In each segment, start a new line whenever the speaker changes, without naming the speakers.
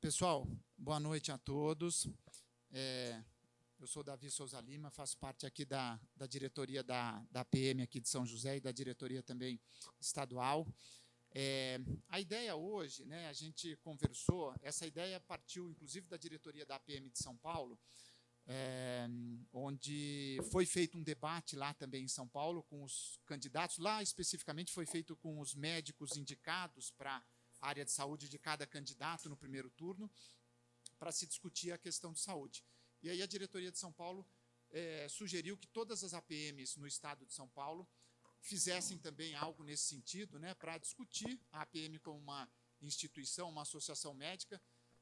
Pessoal, boa noite a todos. Eu sou Davi Souza Lima, faço parte aqui da diretoria da PM aqui de São José e da diretoria também estadual. A ideia hoje, né, a gente conversou, essa ideia partiu inclusive da diretoria da PM de São Paulo, onde foi feito um debate lá também em São Paulo com os candidatos, lá especificamente foi feito com os médicos indicados para a área de saúde de cada candidato no primeiro turno, para se discutir a questão de saúde. E aí a diretoria de São Paulo sugeriu que todas as APMs no estado de São Paulo fizessem também algo nesse sentido, né, para discutir a APM como uma instituição, uma associação médica,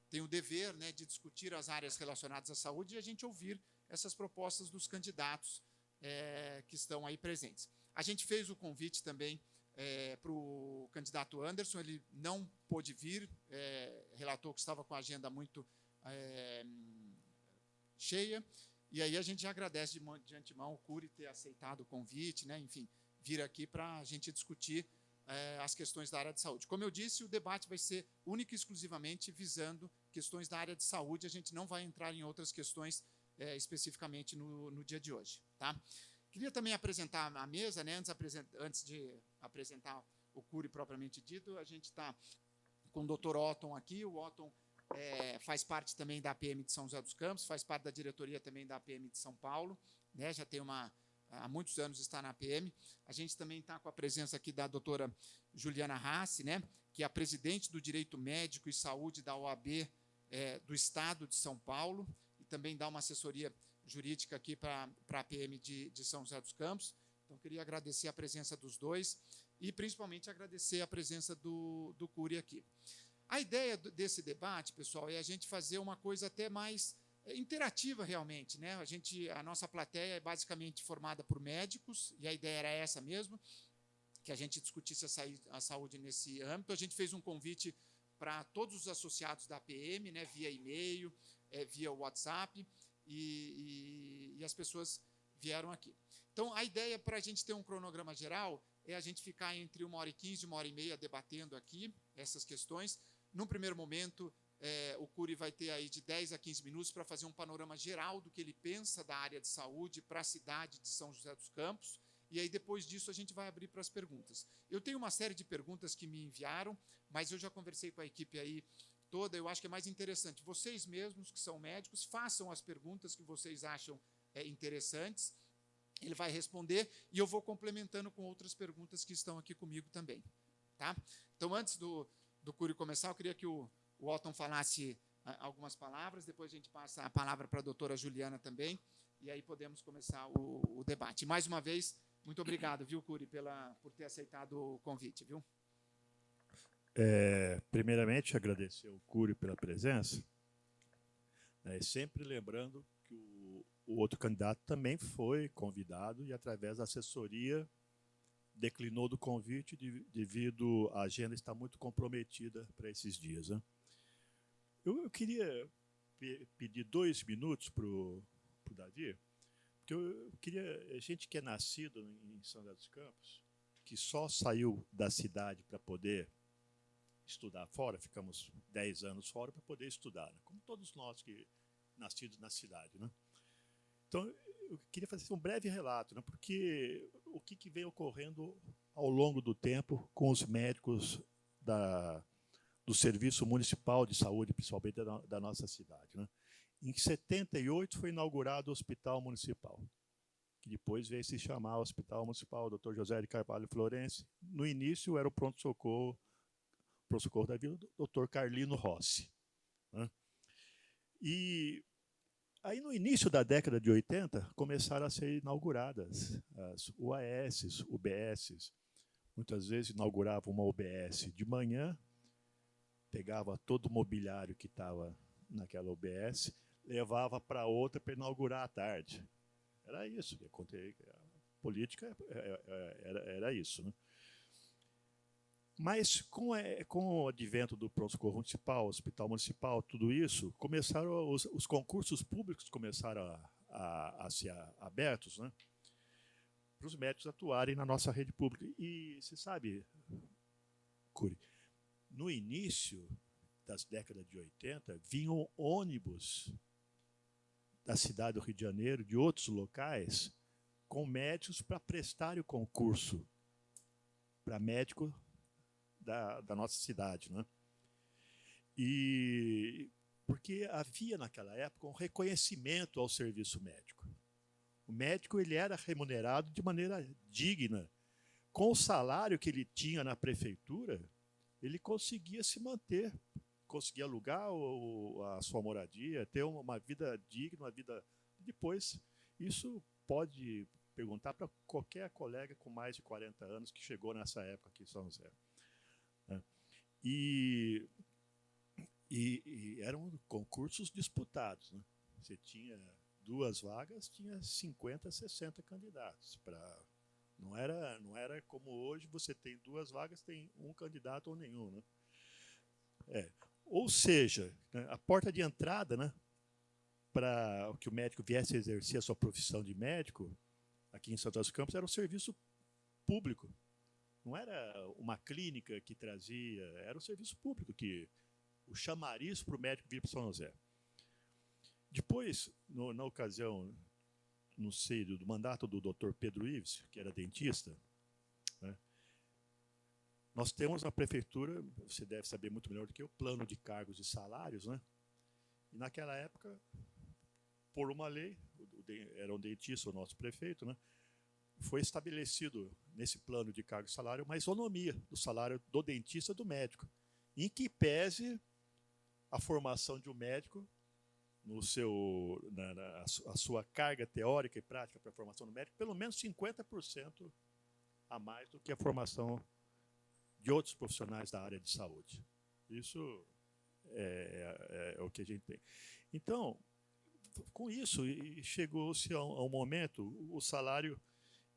tem o dever, né, de discutir as áreas relacionadas à saúde e a gente ouvir essas propostas dos candidatos que estão aí presentes. A gente fez o convite também para o candidato Anderson, ele não pôde vir, relatou que estava com a agenda muito cheia, e aí a gente já agradece de antemão o Cury ter aceitado o convite, né, enfim, vir aqui para a gente discutir as questões da área de saúde. Como eu disse, o debate vai ser único e exclusivamente visando questões da área de saúde, a gente não vai entrar em outras questões especificamente no dia de hoje. Tá? Queria também apresentar a mesa, né, antes de apresentar o Cury propriamente dito, a gente está com o Dr. Otton aqui, o Otton faz parte também da APM de São José dos Campos, faz parte da diretoria também da APM de São Paulo, né, já tem há muitos anos está na APM. A gente também está com a presença aqui da doutora Juliana Rassi, né, que é a presidente do Direito Médico e Saúde da OAB do Estado de São Paulo, e também dá uma assessoria jurídica aqui para a APM de São José dos Campos. Então, queria agradecer a presença dos dois e, principalmente, agradecer a presença do Cury aqui. A ideia desse debate, pessoal, é a gente fazer uma coisa até mais interativa realmente, né? A nossa plateia é basicamente formada por médicos, e a ideia era essa mesmo, que a gente discutisse a saúde nesse âmbito. A gente fez um convite para todos os associados da APM, né, via e-mail, via WhatsApp, e as pessoas vieram aqui. Então, a ideia para a gente ter um cronograma geral é a gente ficar entre 1h15 e 1h30 debatendo aqui essas questões. Num primeiro momento, o Cury vai ter aí de 10 a 15 minutos para fazer um panorama geral do que ele pensa da área de saúde para a cidade de São José dos Campos, e aí depois disso a gente vai abrir para as perguntas. Eu tenho uma série de perguntas que me enviaram, mas eu já conversei com a equipe aí toda, eu acho que é mais interessante. Vocês mesmos, que são médicos, façam as perguntas que vocês acham interessantes, ele vai responder, e eu vou complementando com outras perguntas que estão aqui comigo também. Tá? Então, antes do Cury começar, eu queria que o Otton falasse algumas palavras, depois a gente passa a palavra para a doutora Juliana também, e aí podemos começar o debate. Mais uma vez, muito obrigado, viu, Cury, por ter aceitado o convite, viu?
Primeiramente, agradecer ao Cury pela presença, né, sempre lembrando que o outro candidato também foi convidado e, através da assessoria, declinou do convite devido à agenda estar muito comprometida para esses dias. Né? Eu queria pedir 2 minutos para o Davi, porque eu queria, a gente que é nascido em São José dos Campos, que só saiu da cidade para poder estudar fora, ficamos 10 anos fora para poder estudar, né? Como todos nós que nascidos na cidade. Né? Então, eu queria fazer um breve relato, né? Porque o que vem ocorrendo ao longo do tempo com os médicos do Serviço Municipal de Saúde, principalmente da nossa cidade. Né? Em 78 foi inaugurado o Hospital Municipal, que depois veio se chamar Hospital Municipal Dr. José de Carvalho Florense. No início era o pronto-socorro da Vila, Dr. Carlino Rossi. Né? E aí, no início da década de 80, começaram a ser inauguradas as UAS, UBS. Muitas vezes inaugurava uma UBS de manhã, pegava todo o mobiliário que estava naquela UBS, levava para outra para inaugurar à tarde. Era isso. A política era isso. Né? Mas, com o advento do pronto-socorro municipal, hospital municipal, tudo isso, começaram os concursos públicos começaram a ser abertos, né, para os médicos atuarem na nossa rede pública. E você sabe, Cury, no início, das décadas de 80, vinham ônibus da cidade do Rio de Janeiro, de outros locais, com médicos para prestarem o concurso para médico da nossa cidade, né? E porque havia naquela época um reconhecimento ao serviço médico. O médico ele era remunerado de maneira digna. Com o salário que ele tinha na prefeitura, ele conseguia se manter, conseguia alugar a sua moradia, ter uma vida digna, uma vida. Depois, isso pode perguntar para qualquer colega com mais de 40 anos que chegou nessa época aqui em São José. E eram concursos disputados, né? Você tinha 2 vagas, tinha 50, 60 candidatos. Não era como hoje, você tem 2 vagas, tem um candidato ou nenhum, né? Ou seja, né, a porta de entrada, né, para que o médico viesse a exercer a sua profissão de médico, aqui em São José dos Campos, era o serviço público. Não era uma clínica que trazia, era o serviço público, que o chamariz para o médico vir para São José. Depois, na ocasião, não sei, do mandato do Dr. Pedro Ives, que era dentista, né, nós temos na prefeitura, você deve saber muito melhor do que eu, plano de cargos e salários, né? E naquela época, por uma lei, era um dentista o nosso prefeito, né? Foi estabelecido nesse plano de cargo e salário uma isonomia do salário do dentista e do médico, em que pese a formação de um médico a sua carga teórica e prática para a formação do médico, pelo menos 50% a mais do que a formação de outros profissionais da área de saúde. Isso é o que a gente tem. Então, com isso, chegou-se a um momento, o salário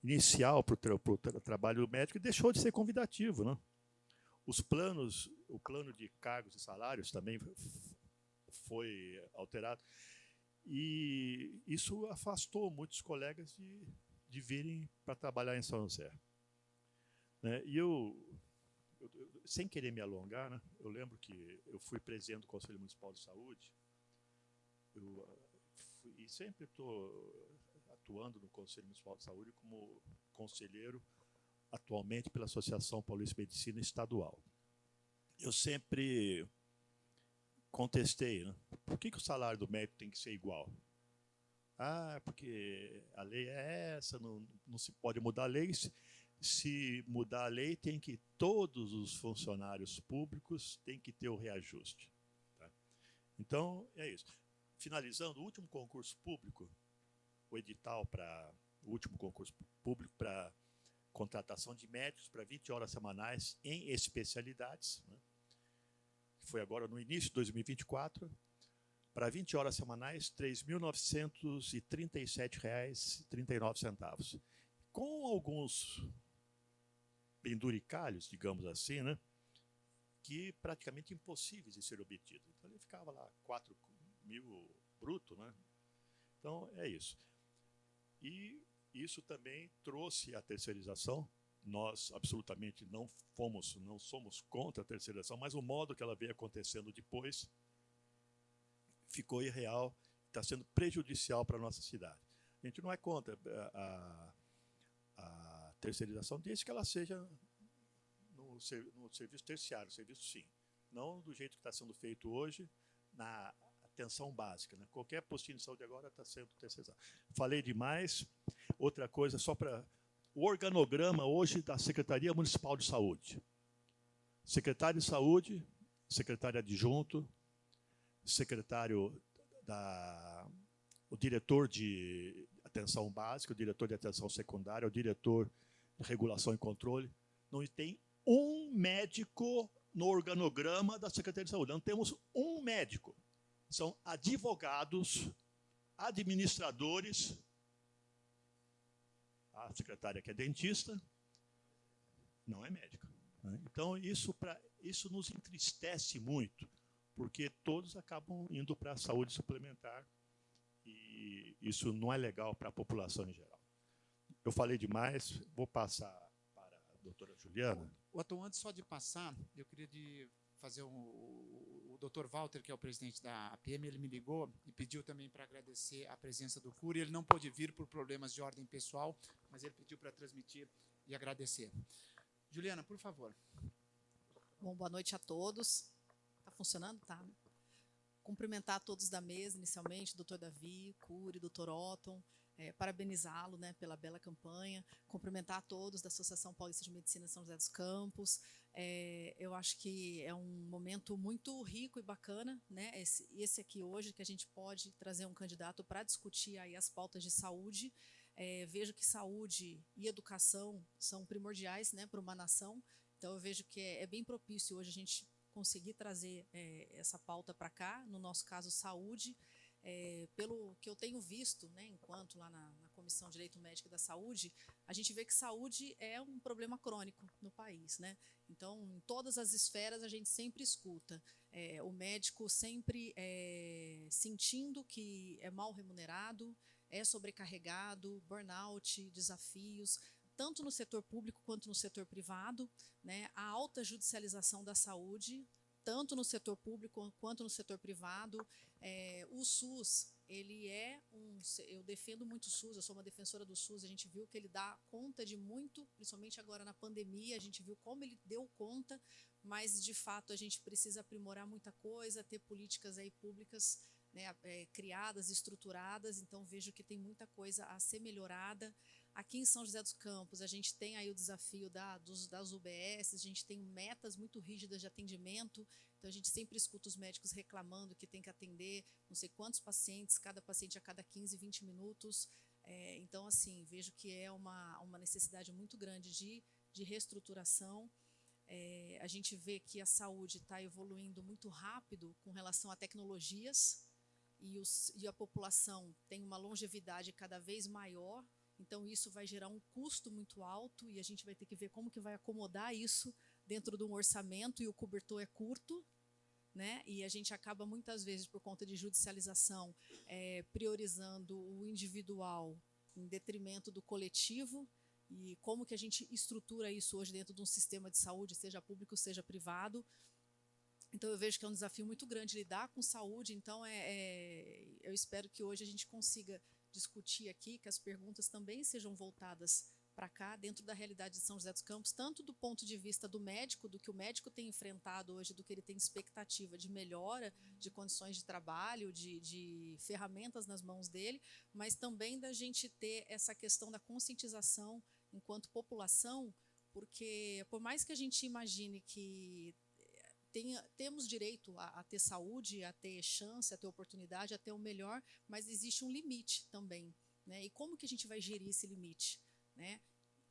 inicial para o trabalho do médico deixou de ser convidativo, né? O plano de cargos e salários também foi alterado. E isso afastou muitos colegas de virem para trabalhar em São José. Né? E eu, sem querer me alongar, né, eu lembro que eu fui presidente do Conselho Municipal de Saúde, e sempre estou atuando no Conselho Municipal de Saúde como conselheiro, atualmente pela Associação Paulista de Medicina Estadual. Eu sempre contestei, né? Por que o salário do médico tem que ser igual? Porque a lei é essa, não se pode mudar a lei. Se mudar a lei, tem que todos os funcionários públicos têm que ter o reajuste. Tá? Então, é isso. Finalizando, o último concurso público, o edital o último concurso público para contratação de médicos para 20 horas semanais em especialidades, né? Foi agora no início de 2024, para 20 horas semanais, R$ 3.937,39. Com alguns penduricalhos, digamos assim, né, que praticamente impossíveis de ser obtidos. Então, ele ficava lá 4 mil bruto, né? Então, é isso. E isso também trouxe a terceirização. Nós absolutamente não somos contra a terceirização, mas o modo que ela veio acontecendo depois ficou irreal, está sendo prejudicial para a nossa cidade. A gente não é contra a terceirização, desde que ela seja no serviço terciário, serviço sim. Não do jeito que está sendo feito hoje, na atenção básica. Né? Qualquer postinho de saúde agora está sendo terceirizado. Falei demais. Outra coisa, só para... O organograma hoje da Secretaria Municipal de Saúde. Secretário de Saúde, secretário adjunto, o diretor de atenção básica, o diretor de atenção secundária, o diretor de regulação e controle. Não tem um médico no organograma da Secretaria de Saúde. Não temos um médico. São advogados, administradores. A secretária que é dentista não é médica. Né? Então, isso nos entristece muito, porque todos acabam indo para a saúde suplementar e isso não é legal para a população em geral. Eu falei demais, vou passar para a doutora Juliana.
Otto, antes só de passar, eu queria fazer o Dr. Walter, que é o presidente da APM, ele me ligou e pediu também para agradecer a presença do Cury. Ele não pôde vir por problemas de ordem pessoal, mas ele pediu para transmitir e agradecer. Juliana, por favor.
Bom, boa noite a todos. Está funcionando? Tá. Cumprimentar a todos da mesa, inicialmente, doutor Davi, Cury, doutor Otton, parabenizá-lo, né, pela bela campanha, cumprimentar a todos da Associação Paulista de Medicina São José dos Campos. Eu acho que é um momento muito rico e bacana, né, esse aqui hoje, que a gente pode trazer um candidato para discutir aí as pautas de saúde. Vejo que saúde e educação são primordiais, né, para uma nação, então eu vejo que é bem propício hoje a gente conseguir trazer essa pauta para cá, no nosso caso, saúde. Pelo que eu tenho visto, né, enquanto lá na Comissão de Direito Médico e da Saúde, a gente vê que saúde é um problema crônico no país, né? Então, em todas as esferas, a gente sempre escuta o médico sempre sentindo que é mal remunerado, é sobrecarregado, burnout, desafios, tanto no setor público quanto no setor privado, né? A alta judicialização da saúde, tanto no setor público quanto no setor privado. O SUS, ele eu defendo muito o SUS, eu sou uma defensora do SUS, a gente viu que ele dá conta de muito, principalmente agora na pandemia, a gente viu como ele deu conta, mas de fato a gente precisa aprimorar muita coisa, ter políticas aí públicas, né, criadas, estruturadas, então vejo que tem muita coisa a ser melhorada. Aqui em São José dos Campos, a gente tem aí o desafio das UBS, a gente tem metas muito rígidas de atendimento, então a gente sempre escuta os médicos reclamando que tem que atender não sei quantos pacientes, cada paciente a cada 15, 20 minutos. Então, assim, vejo que é uma necessidade muito grande de reestruturação. A gente vê que a saúde está evoluindo muito rápido com relação a tecnologias e a população tem uma longevidade cada vez maior. Então, isso vai gerar um custo muito alto e a gente vai ter que ver como que vai acomodar isso dentro de um orçamento e o cobertor é curto, né? E a gente acaba, muitas vezes, por conta de judicialização, priorizando o individual em detrimento do coletivo. E como que a gente estrutura isso hoje dentro de um sistema de saúde, seja público, seja privado. Então, eu vejo que é um desafio muito grande lidar com saúde. Então, eu espero que hoje a gente consiga discutir aqui, que as perguntas também sejam voltadas para cá, dentro da realidade de São José dos Campos, tanto do ponto de vista do médico, do que o médico tem enfrentado hoje, do que ele tem expectativa de melhora de condições de trabalho, de ferramentas nas mãos dele, mas também da gente ter essa questão da conscientização enquanto população, porque por mais que a gente imagine que temos direito a ter saúde, a ter chance, a ter oportunidade, a ter o melhor, mas existe um limite também, né? E como que a gente vai gerir esse limite, né?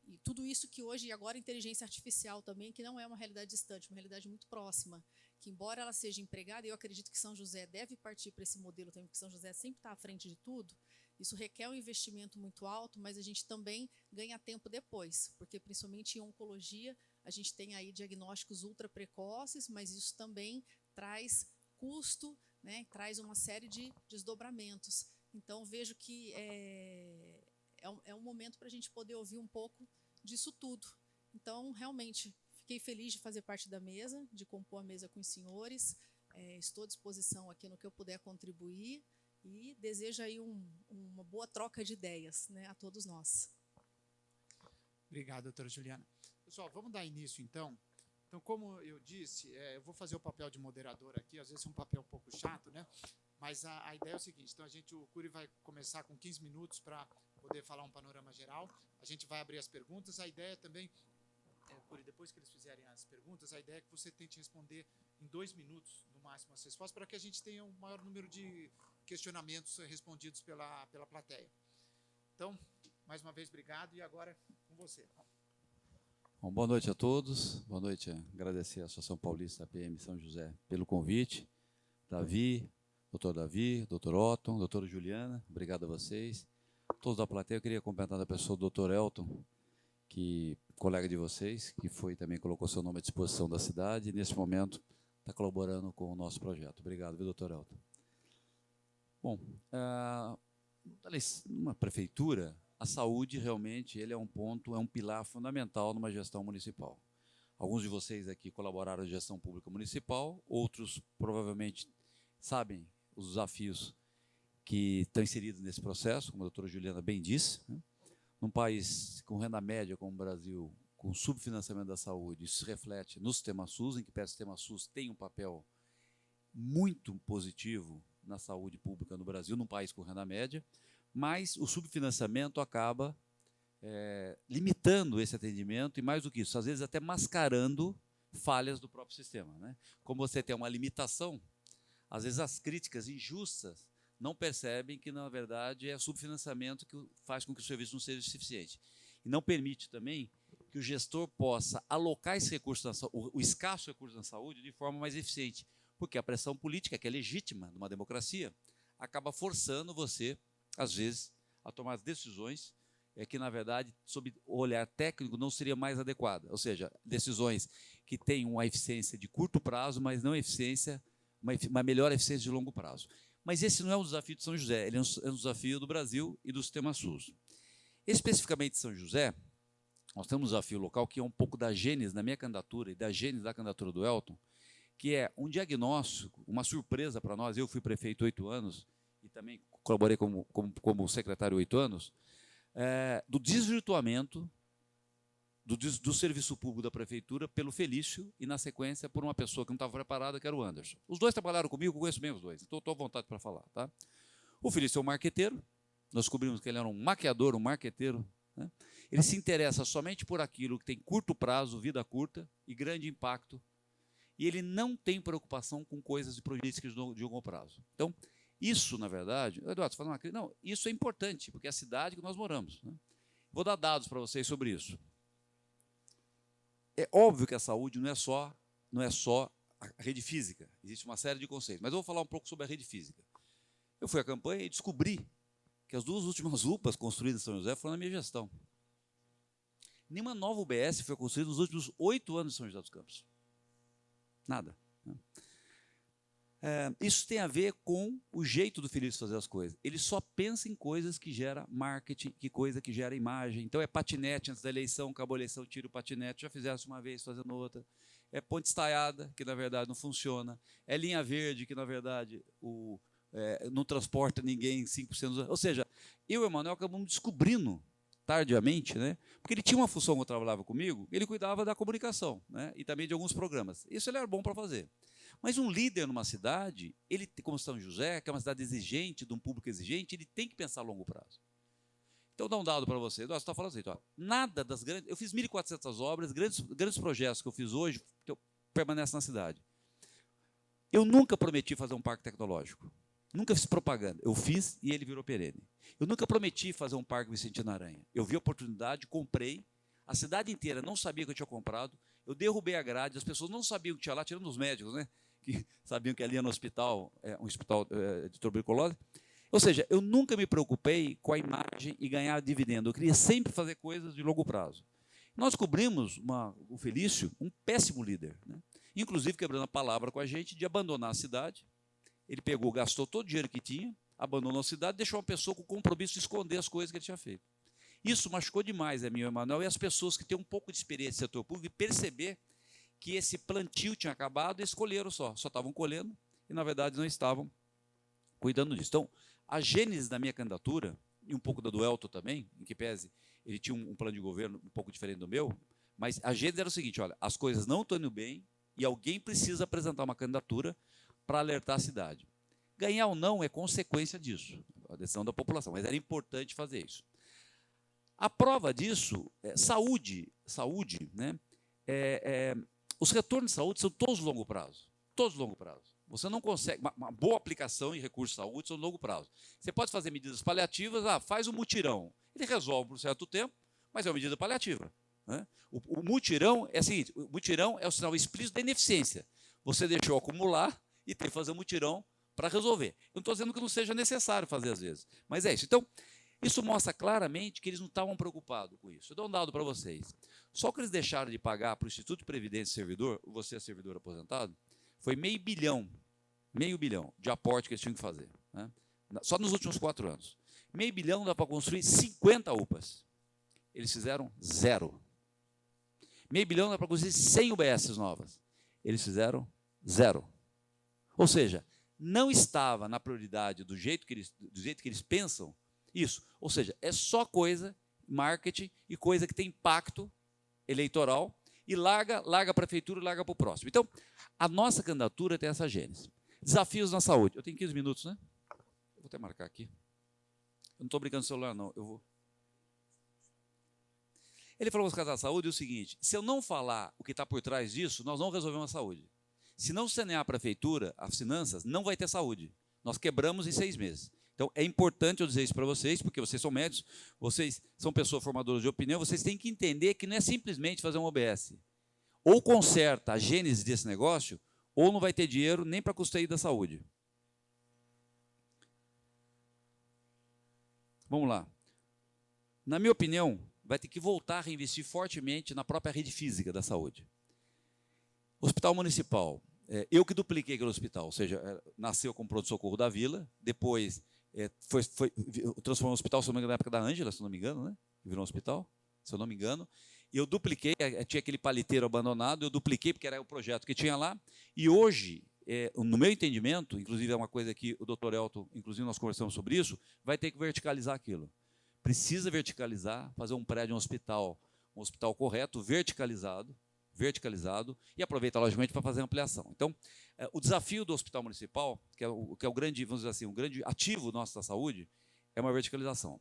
E tudo isso que hoje, e agora a inteligência artificial também, que não é uma realidade distante, uma realidade muito próxima, que embora ela seja empregada, eu acredito que São José deve partir para esse modelo também, porque São José sempre está à frente de tudo. Isso requer um investimento muito alto, mas a gente também ganha tempo depois, porque principalmente em oncologia, a gente tem aí diagnósticos ultra precoces, mas isso também traz custo, né, traz uma série de desdobramentos. Então, vejo que é um momento para a gente poder ouvir um pouco disso tudo. Então, realmente, fiquei feliz de fazer parte da mesa, de compor a mesa com os senhores. Estou à disposição aqui no que eu puder contribuir e desejo aí uma boa troca de ideias, né, a todos nós.
Obrigado, doutora Juliana. Pessoal, vamos dar início, então. Então, como eu disse, eu vou fazer o papel de moderador aqui, às vezes é um papel um pouco chato, né? Mas a ideia é o seguinte, então o Cury vai começar com 15 minutos para poder falar um panorama geral, a gente vai abrir as perguntas, a ideia também, Cury, depois que eles fizerem as perguntas, a ideia é que você tente responder em 2 minutos, no máximo, as respostas, para que a gente tenha um maior número de questionamentos respondidos pela plateia. Então, mais uma vez, obrigado, e agora com você.
Bom, boa noite a todos, boa noite, agradecer à Associação Paulista APM São José pelo convite, Davi, doutor Otton, doutora Juliana, obrigado a vocês, todos da plateia. Eu queria cumprimentar a pessoa do doutor Elton, que colega de vocês, que também colocou seu nome à disposição da cidade e nesse momento está colaborando com o nosso projeto. Obrigado, viu, doutor Elton? Bom, numa prefeitura, a saúde realmente ele é um pilar fundamental numa gestão municipal. Alguns de vocês aqui colaboraram na gestão pública municipal, outros provavelmente sabem os desafios que estão inseridos nesse processo, como a doutora Juliana bem disse, né? Num país com renda média como o Brasil, com subfinanciamento da saúde, isso se reflete no sistema SUS, em que o sistema SUS tem um papel muito positivo na saúde pública no Brasil, num país com renda média, mas o subfinanciamento acaba limitando esse atendimento e, mais do que isso, às vezes até mascarando falhas do próprio sistema, né? Como você tem uma limitação, às vezes as críticas injustas não percebem que, na verdade, é o subfinanciamento que faz com que o serviço não seja suficiente. E não permite também que o gestor possa alocar esse recurso o escasso recurso na saúde de forma mais eficiente, porque a pressão política, que é legítima numa democracia, acaba forçando você, às vezes, a tomar decisões que, na verdade, sob o olhar técnico, não seria mais adequada. Ou seja, decisões que têm uma eficiência de curto prazo, mas não uma melhor eficiência de longo prazo. Mas esse não é um desafio de São José, ele é um desafio do Brasil e do sistema SUS. Especificamente de São José, nós temos um desafio local que é um pouco da gênese da minha candidatura e da gênese da candidatura do Elton, que é um diagnóstico, uma surpresa para nós. Eu fui prefeito 8 anos e também colaborei como secretário 8 anos, do desvirtuamento do serviço público da prefeitura pelo Felício e, na sequência, por uma pessoa que não estava preparada, que era o Anderson. Os dois trabalharam comigo, eu conheço bem os dois, então estou à vontade para falar. Tá? O Felício é um marqueteiro, nós descobrimos que ele era um maquiador, um marqueteiro, né? Ele se interessa somente por aquilo que tem curto prazo, vida curta e grande impacto, e ele não tem preocupação com coisas de políticas de longo prazo. Então, isso, na verdade, Eduardo, você fala não, isso é importante, porque é a cidade que nós moramos, né? Vou dar dados para vocês sobre isso. É óbvio que a saúde não é só a rede física, existe uma série de conceitos, mas eu vou falar um pouco sobre a rede física. Eu fui à campanha e descobri que as 2 últimas UPAs construídas em São José foram na minha gestão. Nenhuma nova UBS foi construída nos últimos 8 anos em São José dos Campos. Nada. Né? Isso tem a ver com o jeito do Felício fazer as coisas. Ele só pensa em coisas que geram marketing, coisa que gera imagem. Então, é patinete antes da eleição, acabou a eleição, tira o patinete, já fizesse uma vez, fazendo outra. É ponte estaiada, que na verdade não funciona. É linha verde, que na verdade não transporta ninguém 5%. Ou seja, eu e o Emanuel acabamos descobrindo tardiamente, né? Porque ele tinha uma função que trabalhava comigo, ele cuidava da comunicação, né? E também de alguns programas. Isso ele era bom para fazer. Mas um líder numa cidade, ele, como São José, que é uma cidade exigente, de um público exigente, ele tem que pensar a longo prazo. Então, dá um dado para você. Você está falando assim, ó, nada das grandes... Eu fiz 1.400 obras, grandes projetos que eu fiz hoje, que eu permanecem na cidade. Eu nunca prometi fazer um parque tecnológico. Nunca fiz propaganda. Eu fiz e ele virou perene. Eu nunca prometi fazer um parque Vicentino Aranha. Eu vi a oportunidade, comprei. A cidade inteira não sabia que eu tinha comprado. Eu derrubei a grade, as pessoas não sabiam que tinha lá, tirando os médicos, né? Que sabiam que ali no hospital, um hospital de tuberculose. Ou seja, eu nunca me preocupei com a imagem e ganhar dividendo. Eu queria sempre fazer coisas de longo prazo. Nós descobrimos o Felício, um péssimo líder, né? Inclusive quebrando a palavra com a gente de abandonar a cidade. Ele pegou, gastou todo o dinheiro que tinha, abandonou a cidade, deixou uma pessoa com o compromisso de esconder as coisas que ele tinha feito. Isso machucou demais a mim e o Emanuel e as pessoas que têm um pouco de experiência no setor público e perceber que esse plantio tinha acabado e escolheram só estavam colhendo e, na verdade, não estavam cuidando disso. Então, a gênese da minha candidatura, e um pouco da do Elton também, em que pese ele tinha um plano de governo um pouco diferente do meu, mas a gênese era o seguinte, olha, as coisas não estão indo bem e alguém precisa apresentar uma candidatura para alertar a cidade. Ganhar ou não é consequência disso, a decisão da população, mas era importante fazer isso. A prova disso é saúde, né? Os retornos de saúde são todos de longo prazo, todos de longo prazo. Você não consegue, uma boa aplicação em recursos de saúde são de longo prazo. Você pode fazer medidas paliativas, faz um mutirão. Ele resolve por um certo tempo, mas é uma medida paliativa. Né? O mutirão é o seguinte, o mutirão é o sinal explícito da ineficiência. Você deixou acumular e tem que fazer um mutirão para resolver. Eu não estou dizendo que não seja necessário fazer às vezes, mas é isso. Então, isso mostra claramente que eles não estavam preocupados com isso. Eu dou um dado para vocês. Só que eles deixaram de pagar para o Instituto de Previdência Servidor, você é servidor aposentado, foi meio bilhão de aporte que eles tinham que fazer. Né? Só nos últimos 4 anos. Meio bilhão dá para construir 50 UPAs. Eles fizeram 0. Meio bilhão era para construir 100 UBSs novas. Eles fizeram 0. Ou seja, não estava na prioridade do jeito que eles pensam isso. Ou seja, é só coisa, marketing e coisa que tem impacto eleitoral e larga a prefeitura e larga para o próximo. Então, a nossa candidatura tem essa gênese. Desafios na saúde. Eu tenho 15 minutos, né? Eu vou até marcar aqui. Eu não estou brincando no celular, não. Eu vou. Ele falou com os casos da saúde o seguinte: se eu não falar o que está por trás disso, nós não resolvemos a saúde. Se não sanear a prefeitura, as finanças, não vai ter saúde. Nós quebramos em 6 meses. Então, é importante eu dizer isso para vocês, porque vocês são médicos, vocês são pessoas formadoras de opinião, vocês têm que entender que não é simplesmente fazer um OBS. Ou conserta a gênese desse negócio, ou não vai ter dinheiro nem para custeio da saúde. Vamos lá. Na minha opinião, vai ter que voltar a reinvestir fortemente na própria rede física da saúde. Hospital Municipal. Eu que dupliquei aquele hospital, ou seja, nasceu como pronto-socorro da Vila, depois transformou um hospital, se não me engano, na época da Ângela, se não me engano, né? Virou um hospital, se eu não me engano. Eu dupliquei, tinha aquele paliteiro abandonado, eu dupliquei porque era o projeto que tinha lá, e hoje, no meu entendimento, inclusive é uma coisa que o doutor Elton, inclusive nós conversamos sobre isso, vai ter que verticalizar aquilo. Precisa verticalizar, fazer um prédio, um hospital correto, verticalizado, e aproveita, logicamente, para fazer ampliação. Então, o desafio do Hospital Municipal, que é o grande, vamos dizer assim, um grande ativo nosso da saúde, é uma verticalização.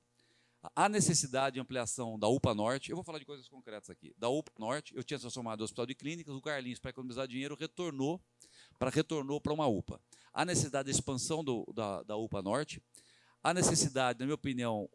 Há necessidade de ampliação da UPA Norte, eu vou falar de coisas concretas aqui, da UPA Norte, eu tinha transformado o Hospital de Clínicas, o Carlinhos, para economizar dinheiro, retornou para uma UPA. Há necessidade de expansão da UPA Norte, há necessidade, na minha opinião,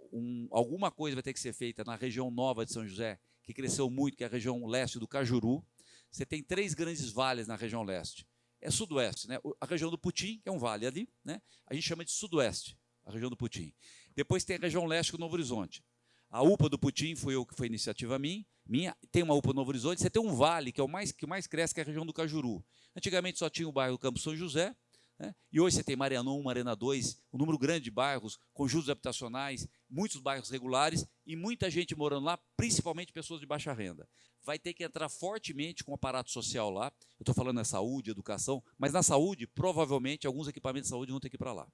alguma coisa vai ter que ser feita na região nova de São José, que cresceu muito, que é a região leste do Cajuru. Você tem 3 grandes vales na região leste. É sudoeste, né? A região do Putim, que é um vale ali, né? A gente chama de sudoeste, a região do Putim. Depois tem a região leste, com o Novo Horizonte. A UPA do Putim foi iniciativa minha. Tem uma UPA no Novo Horizonte. Você tem um vale, que é o que mais cresce, que é a região do Cajuru. Antigamente só tinha o bairro do Campo São José, né? E hoje você tem Mariana 1, Mariana 2, um número grande de bairros, conjuntos habitacionais, muitos bairros regulares e muita gente morando lá, principalmente pessoas de baixa renda. Vai ter que entrar fortemente com o aparato social lá. Eu estou falando na saúde, educação, mas na saúde, provavelmente, alguns equipamentos de saúde vão ter que ir para lá.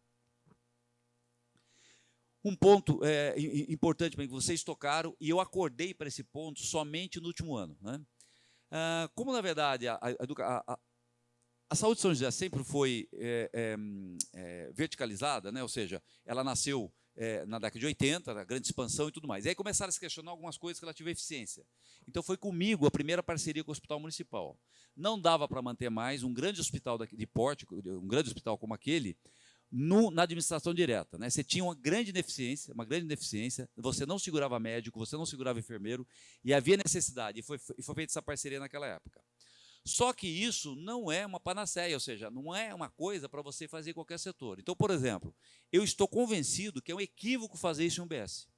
Um ponto importante que vocês tocaram, e eu acordei para esse ponto somente no último ano, né? Como, na verdade, a saúde de São José sempre foi verticalizada, né? Ou seja, ela nasceu na década de 80, a grande expansão e tudo mais. E aí começaram a se questionar algumas coisas relativas à eficiência. Então foi comigo a primeira parceria com o Hospital Municipal. Não dava para manter mais um grande hospital de porte, um grande hospital como aquele, na administração direta, né? Você tinha uma grande deficiência, você não segurava médico, você não segurava enfermeiro, e havia necessidade, e foi feita essa parceria naquela época. Só que isso não é uma panaceia, ou seja, não é uma coisa para você fazer em qualquer setor. Então, por exemplo, eu estou convencido que é um equívoco fazer isso em um UBS.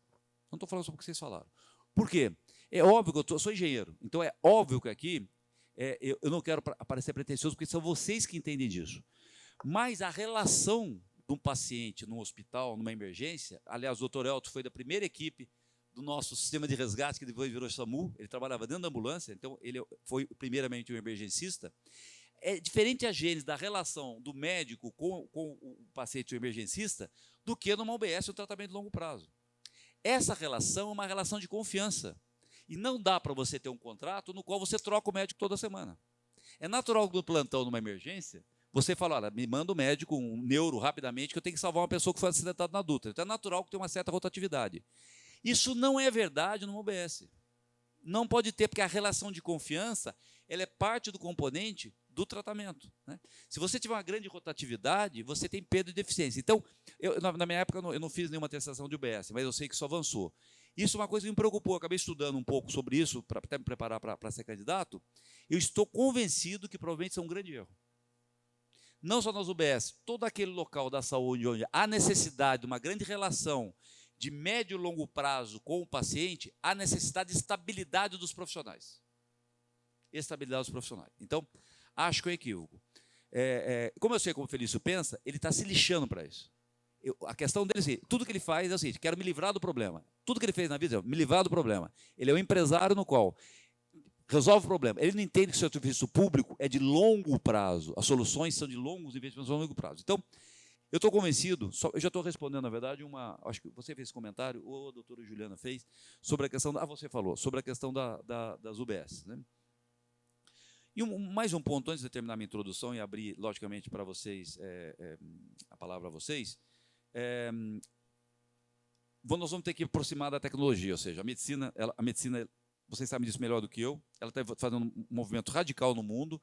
Não estou falando sobre o que vocês falaram. Por quê? É óbvio que eu sou engenheiro, então é óbvio que aqui eu não quero parecer pretensioso, porque são vocês que entendem disso. Mas a relação de um paciente num hospital, numa emergência, aliás, o doutor Elton foi da primeira equipe do nosso sistema de resgate, que depois virou SAMU, ele trabalhava dentro da ambulância, então ele foi primeiramente um emergencista. É diferente a gênese da relação do médico com o paciente emergencista do que numa UBS, um tratamento de longo prazo. Essa relação é uma relação de confiança. E não dá para você ter um contrato no qual você troca o médico toda semana. É natural que no plantão, numa emergência, você fala, olha, me manda o médico, um neuro, rapidamente, que eu tenho que salvar uma pessoa que foi acidentada na Dutra. Então é natural que tenha uma certa rotatividade. Isso não é verdade no UBS. Não pode ter, porque a relação de confiança ela é parte do componente do tratamento, né? Se você tiver uma grande rotatividade, você tem perda de deficiência. Então, na minha época, eu não fiz nenhuma atestação de UBS, mas eu sei que isso avançou. Isso é uma coisa que me preocupou. Eu acabei estudando um pouco sobre isso, para até me preparar para ser candidato. Eu estou convencido que provavelmente isso é um grande erro. Não só nas UBS, todo aquele local da saúde onde há necessidade de uma grande relação de médio e longo prazo com o paciente, há necessidade de estabilidade dos profissionais. Estabilidade dos profissionais. Então, acho que é um equívoco. Como eu sei como o Felício pensa, ele está se lixando para isso. A questão dele é assim, tudo que ele faz é o seguinte, quero me livrar do problema. Tudo que ele fez na vida é me livrar do problema. Ele é um empresário no qual resolve o problema. Ele não entende que o serviço público é de longo prazo. As soluções são de longos investimentos a longo prazo. Então, eu estou convencido, eu já estou respondendo, na verdade, acho que você fez esse comentário, ou a doutora Juliana fez, sobre a questão, você falou, sobre a questão das UBS. Né? E mais um ponto, antes de terminar minha introdução e abrir, logicamente, para vocês, a palavra a vocês, nós vamos ter que aproximar da tecnologia, ou seja, a medicina, vocês sabem disso melhor do que eu, ela está fazendo um movimento radical no mundo.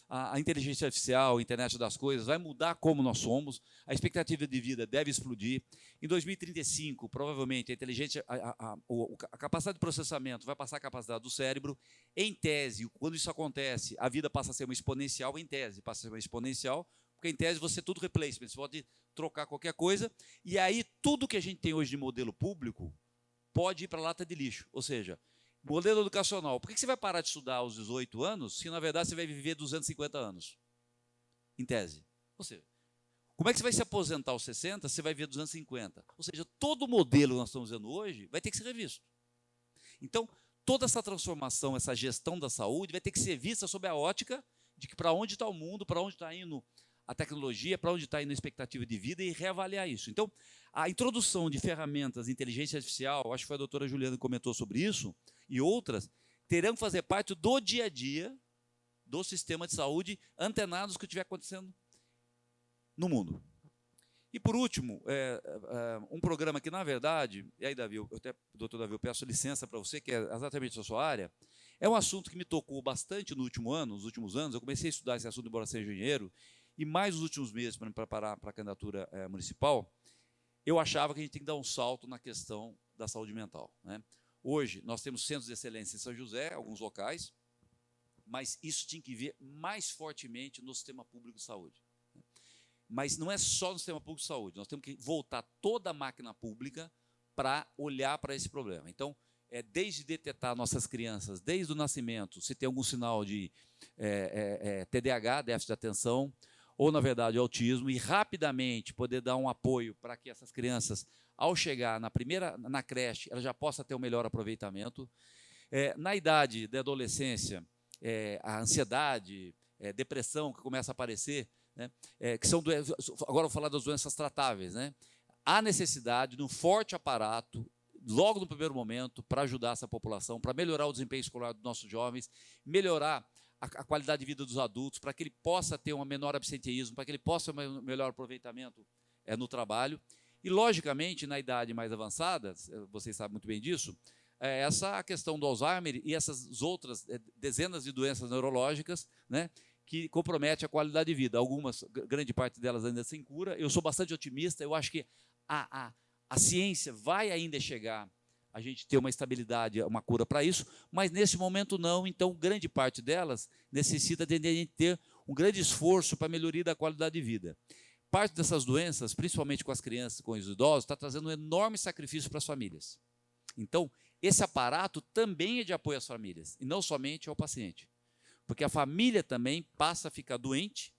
A inteligência artificial, a internet das coisas, vai mudar como nós somos, a expectativa de vida deve explodir. Em 2035, provavelmente, a capacidade de processamento vai passar a capacidade do cérebro. Em tese, quando isso acontece, a vida passa a ser uma exponencial, em tese, passa a ser uma exponencial, porque em tese você é tudo replacement, você pode trocar qualquer coisa, e aí tudo que a gente tem hoje de modelo público pode ir para a lata de lixo, ou seja, modelo educacional. Por que você vai parar de estudar aos 18 anos se, na verdade, você vai viver 250 anos? Em tese. Ou seja, como é que você vai se aposentar aos 60 se você vai viver 250? Ou seja, todo o modelo que nós estamos vendo hoje vai ter que ser revisto. Então, toda essa transformação, essa gestão da saúde vai ter que ser vista sob a ótica de que para onde está o mundo, para onde está indo a tecnologia, para onde está indo a expectativa de vida e reavaliar isso. Então, a introdução de ferramentas de inteligência artificial, acho que foi a doutora Juliana que comentou sobre isso, e outras, terão que fazer parte do dia a dia do sistema de saúde, antenados com o que estiver acontecendo no mundo. E, por último, um programa que, na verdade, e aí, Davi, doutor Davi, eu peço licença para você, que é exatamente a sua área, é um assunto que me tocou bastante nos últimos anos, eu comecei a estudar esse assunto, embora seja engenheiro, e mais nos últimos meses, para me preparar para a candidatura municipal, eu achava que a gente tem que dar um salto na questão da saúde mental. Né? Hoje, nós temos centros de excelência em São José, alguns locais, mas isso tinha que ver mais fortemente no sistema público de saúde. Mas não é só no sistema público de saúde, nós temos que voltar toda a máquina pública para olhar para esse problema. Então, desde detectar nossas crianças, desde o nascimento, se tem algum sinal de TDAH, déficit de atenção, ou, na verdade, autismo, e rapidamente poder dar um apoio para que essas crianças, ao chegar na creche, ela já possa ter um melhor aproveitamento. Na idade da adolescência, a ansiedade, depressão que começa a aparecer, né, que são agora eu vou falar das doenças tratáveis, né? Há necessidade de um forte aparato, logo no primeiro momento, para ajudar essa população, para melhorar o desempenho escolar dos nossos jovens, melhorar a qualidade de vida dos adultos, para que ele possa ter um menor absenteísmo, para que ele possa ter um melhor aproveitamento no trabalho. E, logicamente, na idade mais avançada, vocês sabem muito bem disso, essa questão do Alzheimer e essas outras dezenas de doenças neurológicas, né, que comprometem a qualidade de vida. Algumas, grande parte delas ainda sem cura. Eu sou bastante otimista, eu acho que a ciência vai ainda chegar a gente ter uma estabilidade, uma cura para isso, mas nesse momento não, então grande parte delas necessita de a gente ter um grande esforço para a melhoria da qualidade de vida. Parte dessas doenças, principalmente com as crianças, com os idosos, está trazendo um enorme sacrifício para as famílias. Então, esse aparato também é de apoio às famílias, e não somente ao paciente. Porque a família também passa a ficar doente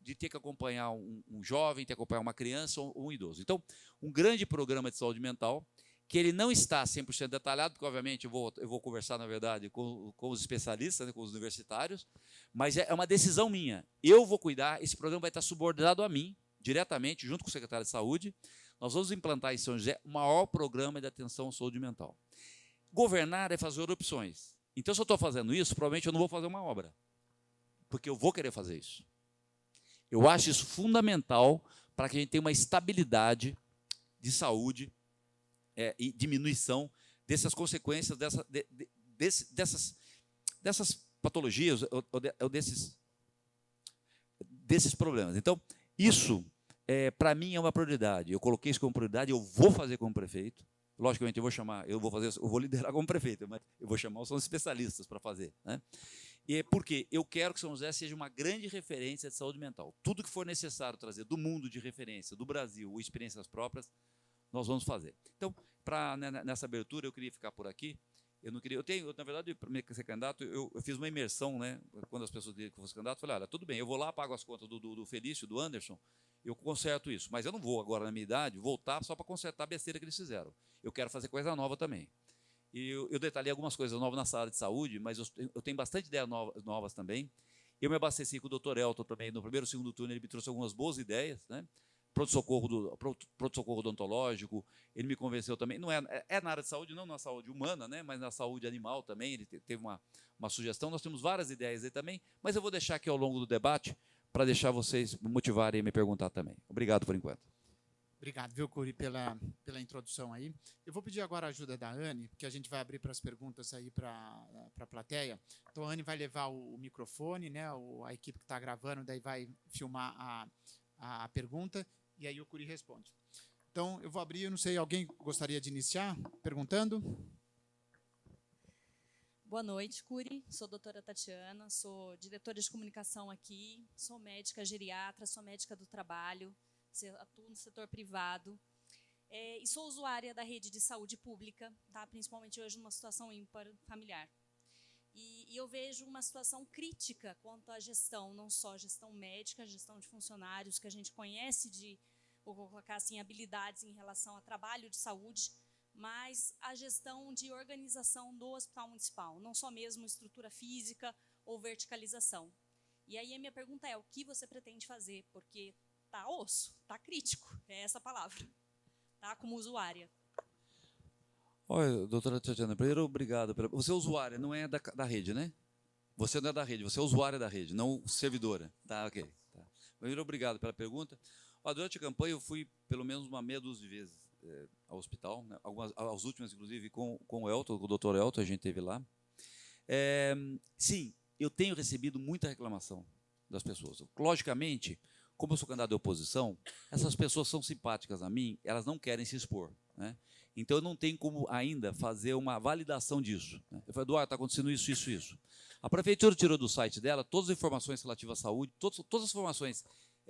de ter que acompanhar um jovem, ter que acompanhar uma criança ou um idoso. Então, um grande programa de saúde mental, que ele não está 100% detalhado, porque, obviamente, eu vou conversar, na verdade, com os especialistas, né, com os universitários, mas é uma decisão minha. Eu vou cuidar, esse programa vai estar subordinado a mim, diretamente, junto com o secretário de Saúde. Nós vamos implantar em São José o maior programa de atenção à saúde mental. Governar é fazer opções. Então, se eu estou fazendo isso, provavelmente eu não vou fazer uma obra, porque eu vou querer fazer isso. Eu acho isso fundamental para que a gente tenha uma estabilidade de saúde e diminuição dessas consequências, dessas patologias ou desses problemas. Então, isso, para mim, é uma prioridade. Eu coloquei isso como prioridade, eu vou fazer como prefeito. Logicamente, eu vou liderar como prefeito, mas eu vou chamar os especialistas para fazer. Né? E porque eu quero que São José seja uma grande referência de saúde mental. Tudo que for necessário trazer do mundo de referência, do Brasil, ou experiências próprias, nós vamos fazer. Então, nessa abertura, eu queria ficar por aqui. Na verdade, para ser candidato, eu fiz uma imersão, né? Quando as pessoas diziam que eu fosse candidato, eu falei, olha, tudo bem, eu vou lá, pago as contas do Felício, do Anderson, eu conserto isso. Mas eu não vou agora, na minha idade, voltar só para consertar a besteira que eles fizeram. Eu quero fazer coisa nova também. E eu detalhei algumas coisas novas na sala de saúde, mas eu tenho bastante ideias novas também. Eu me abasteci com o Dr. Elton também, no primeiro e segundo turno, ele me trouxe algumas boas ideias, né? Pronto-socorro odontológico, ele me convenceu também, não é na área de saúde, não na saúde humana, né, mas na saúde animal também, ele teve uma sugestão, nós temos várias ideias aí também, mas eu vou deixar aqui ao longo do debate, para deixar vocês motivarem e me perguntar também. Obrigado por enquanto.
Obrigado, viu, Curi, pela introdução aí. Eu vou pedir agora a ajuda da Anne, porque a gente vai abrir para as perguntas aí para a plateia. Então, a Anne vai levar o microfone, né, a equipe que está gravando, daí vai filmar a pergunta, e aí o Curi responde. Então, eu vou abrir, eu não sei, alguém gostaria de iniciar perguntando?
Boa noite, Curi. Sou a doutora Tatiana, sou diretora de comunicação aqui, sou médica geriatra, sou médica do trabalho, atuo no setor privado e sou usuária da rede de saúde pública, tá? Principalmente hoje numa situação ímpar familiar. E eu vejo uma situação crítica quanto à gestão, não só gestão médica, gestão de funcionários, que a gente conhece vou colocar assim, habilidades em relação a trabalho de saúde, mas a gestão de organização do hospital municipal, não só mesmo estrutura física ou verticalização. E aí a minha pergunta é, o que você pretende fazer? Porque está osso, está crítico, é essa a palavra, tá? Como usuária.
Olha, doutora Tatiana, primeiro, obrigado. Você é usuária, não é da rede, né? Você não é da rede, você é usuária da rede, não servidora. Tá, ok. Tá. Primeiro, obrigado pela pergunta. Durante a campanha, eu fui pelo menos uma meia dúzia de vezes ao hospital, né? As últimas, inclusive, com o Elton, com o doutor Elton, a gente esteve lá. Sim, eu tenho recebido muita reclamação das pessoas. Logicamente, como eu sou candidato de oposição, essas pessoas são simpáticas a mim, elas não querem se expor, né? Então, eu não tenho como ainda fazer uma validação disso, né? Eu falei, Eduardo, está acontecendo isso, isso, isso. A prefeitura tirou do site dela todas as informações relativas à saúde, todas as informações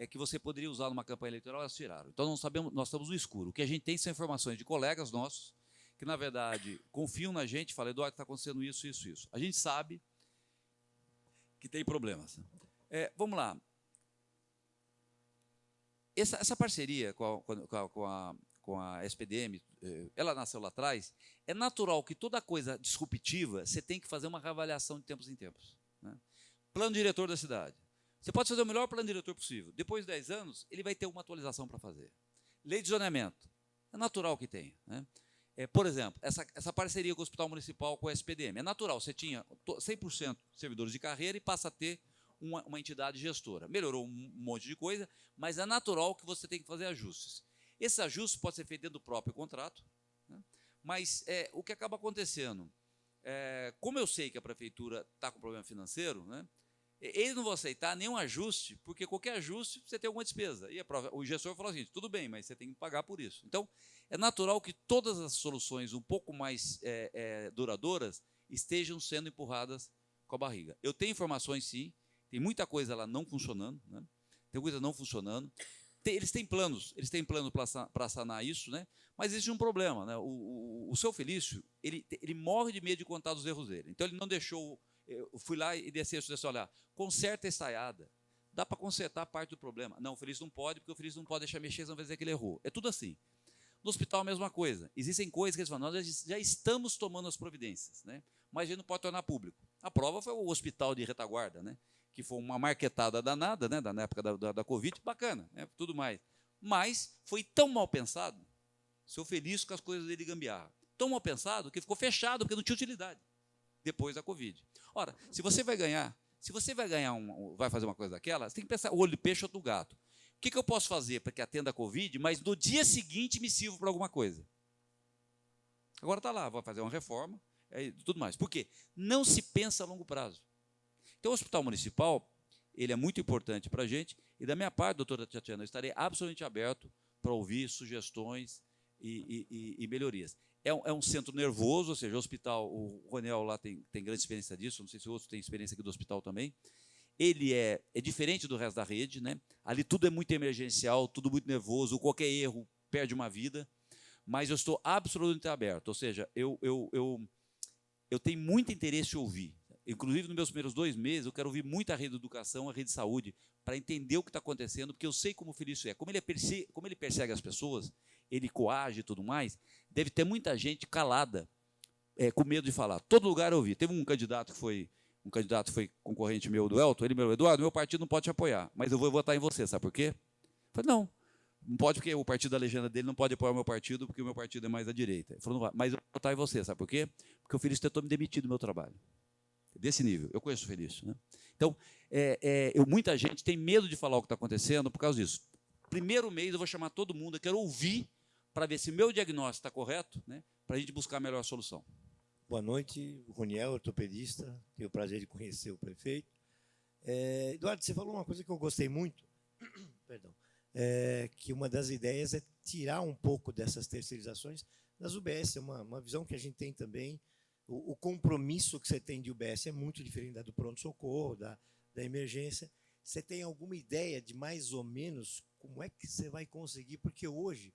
que você poderia usar numa campanha eleitoral, elas tiraram. Então, não sabemos, nós estamos no escuro. O que a gente tem são informações de colegas nossos, que, na verdade, confiam na gente e falam, Eduardo, está acontecendo isso, isso, isso. A gente sabe que tem problemas. Vamos lá. Essa parceria com a SPDM, ela nasceu lá atrás, é natural que toda coisa disruptiva, você tem que fazer uma reavaliação de tempos em tempos, né? Plano diretor da cidade. Você pode fazer o melhor plano diretor possível. Depois de 10 anos, ele vai ter uma atualização para fazer. Lei de zoneamento. É natural que tenha, né? Por exemplo, essa parceria com o Hospital Municipal com a SPDM. É natural, você tinha 100% servidores de carreira e passa a ter uma entidade gestora. Melhorou um monte de coisa, mas é natural que você tem que fazer ajustes. Esse ajuste pode ser feito dentro do próprio contrato, né? Mas o que acaba acontecendo, como eu sei que a prefeitura está com problema financeiro, né, eles não vão aceitar nenhum ajuste, porque qualquer ajuste você tem alguma despesa. E o gestor falou assim, tudo bem, mas você tem que pagar por isso. Então, é natural que todas as soluções um pouco mais duradouras estejam sendo empurradas com a barriga. Eu tenho informações, sim, tem muita coisa lá não funcionando, né? Tem coisa não funcionando. Eles têm planos para sanar isso, né? Mas existe um problema, né? O seu Felício, ele morre de medo de contar os erros dele. Então, ele não deixou. Eu fui lá e disse olha, conserta a estaiada. Dá para consertar parte do problema. Não, o Felício não pode, porque o Felício não pode deixar mexer, senão vai dizer que ele errou. É tudo assim. No hospital, a mesma coisa. Existem coisas que eles falam, nós já estamos tomando as providências, né? Mas a gente não pode tornar público. A prova foi o hospital de retaguarda, né? Que foi uma marquetada danada, né? Na época da Covid, bacana, né? Tudo mais. Mas foi tão mal pensado, seu Felício com as coisas dele de gambiarra, tão mal pensado que ficou fechado, porque não tinha utilidade, depois da Covid. Ora, se você vai vai fazer uma coisa daquela, você tem que pensar, o olho de peixe ou do gato. O que eu posso fazer para que atenda a Covid, mas no dia seguinte me sirva para alguma coisa? Agora está lá, vai fazer uma reforma, tudo mais. Por quê? Não se pensa a longo prazo. Então, o Hospital Municipal, ele é muito importante para a gente, e da minha parte, doutora Tatiana, eu estarei absolutamente aberto para ouvir sugestões e melhorias. É um centro nervoso, ou seja, o hospital, o Ronel lá tem grande experiência disso, não sei se outros têm experiência aqui do hospital também. Ele é diferente do resto da rede, né? Ali tudo é muito emergencial, tudo muito nervoso, qualquer erro perde uma vida, mas eu estou absolutamente aberto, ou seja, eu tenho muito interesse em ouvir. Inclusive, nos meus primeiros 2 meses, eu quero ouvir muito a rede de educação, a rede de saúde, para entender o que está acontecendo, porque eu sei como o Felício é. Como ele persegue as pessoas, ele coage e tudo mais, deve ter muita gente calada com medo de falar. Todo lugar eu ouvi. Teve um candidato que foi concorrente meu do Elton, ele me falou, Eduardo, meu partido não pode te apoiar, mas eu vou votar em você, sabe por quê? Eu falei, não pode, porque o partido da legenda dele não pode apoiar o meu partido, porque o meu partido é mais à direita. Ele falou, não vai, mas eu vou votar em você, sabe por quê? Porque o Felício tentou me demitir do meu trabalho. Desse nível. Eu conheço o Felício. Né? Então, muita gente tem medo de falar o que está acontecendo por causa disso. Primeiro mês eu vou chamar todo mundo, eu quero ouvir para ver se o meu diagnóstico está correto, né, para a gente buscar a melhor solução.
Boa noite, Roniel, ortopedista. Tenho o prazer de conhecer o prefeito. Eduardo, você falou uma coisa que eu gostei muito, perdão, que uma das ideias é tirar um pouco dessas terceirizações das UBS. É uma visão que a gente tem também. O compromisso que você tem de UBS é muito diferente da do pronto-socorro, da emergência. Você tem alguma ideia de mais ou menos como é que você vai conseguir? Porque hoje,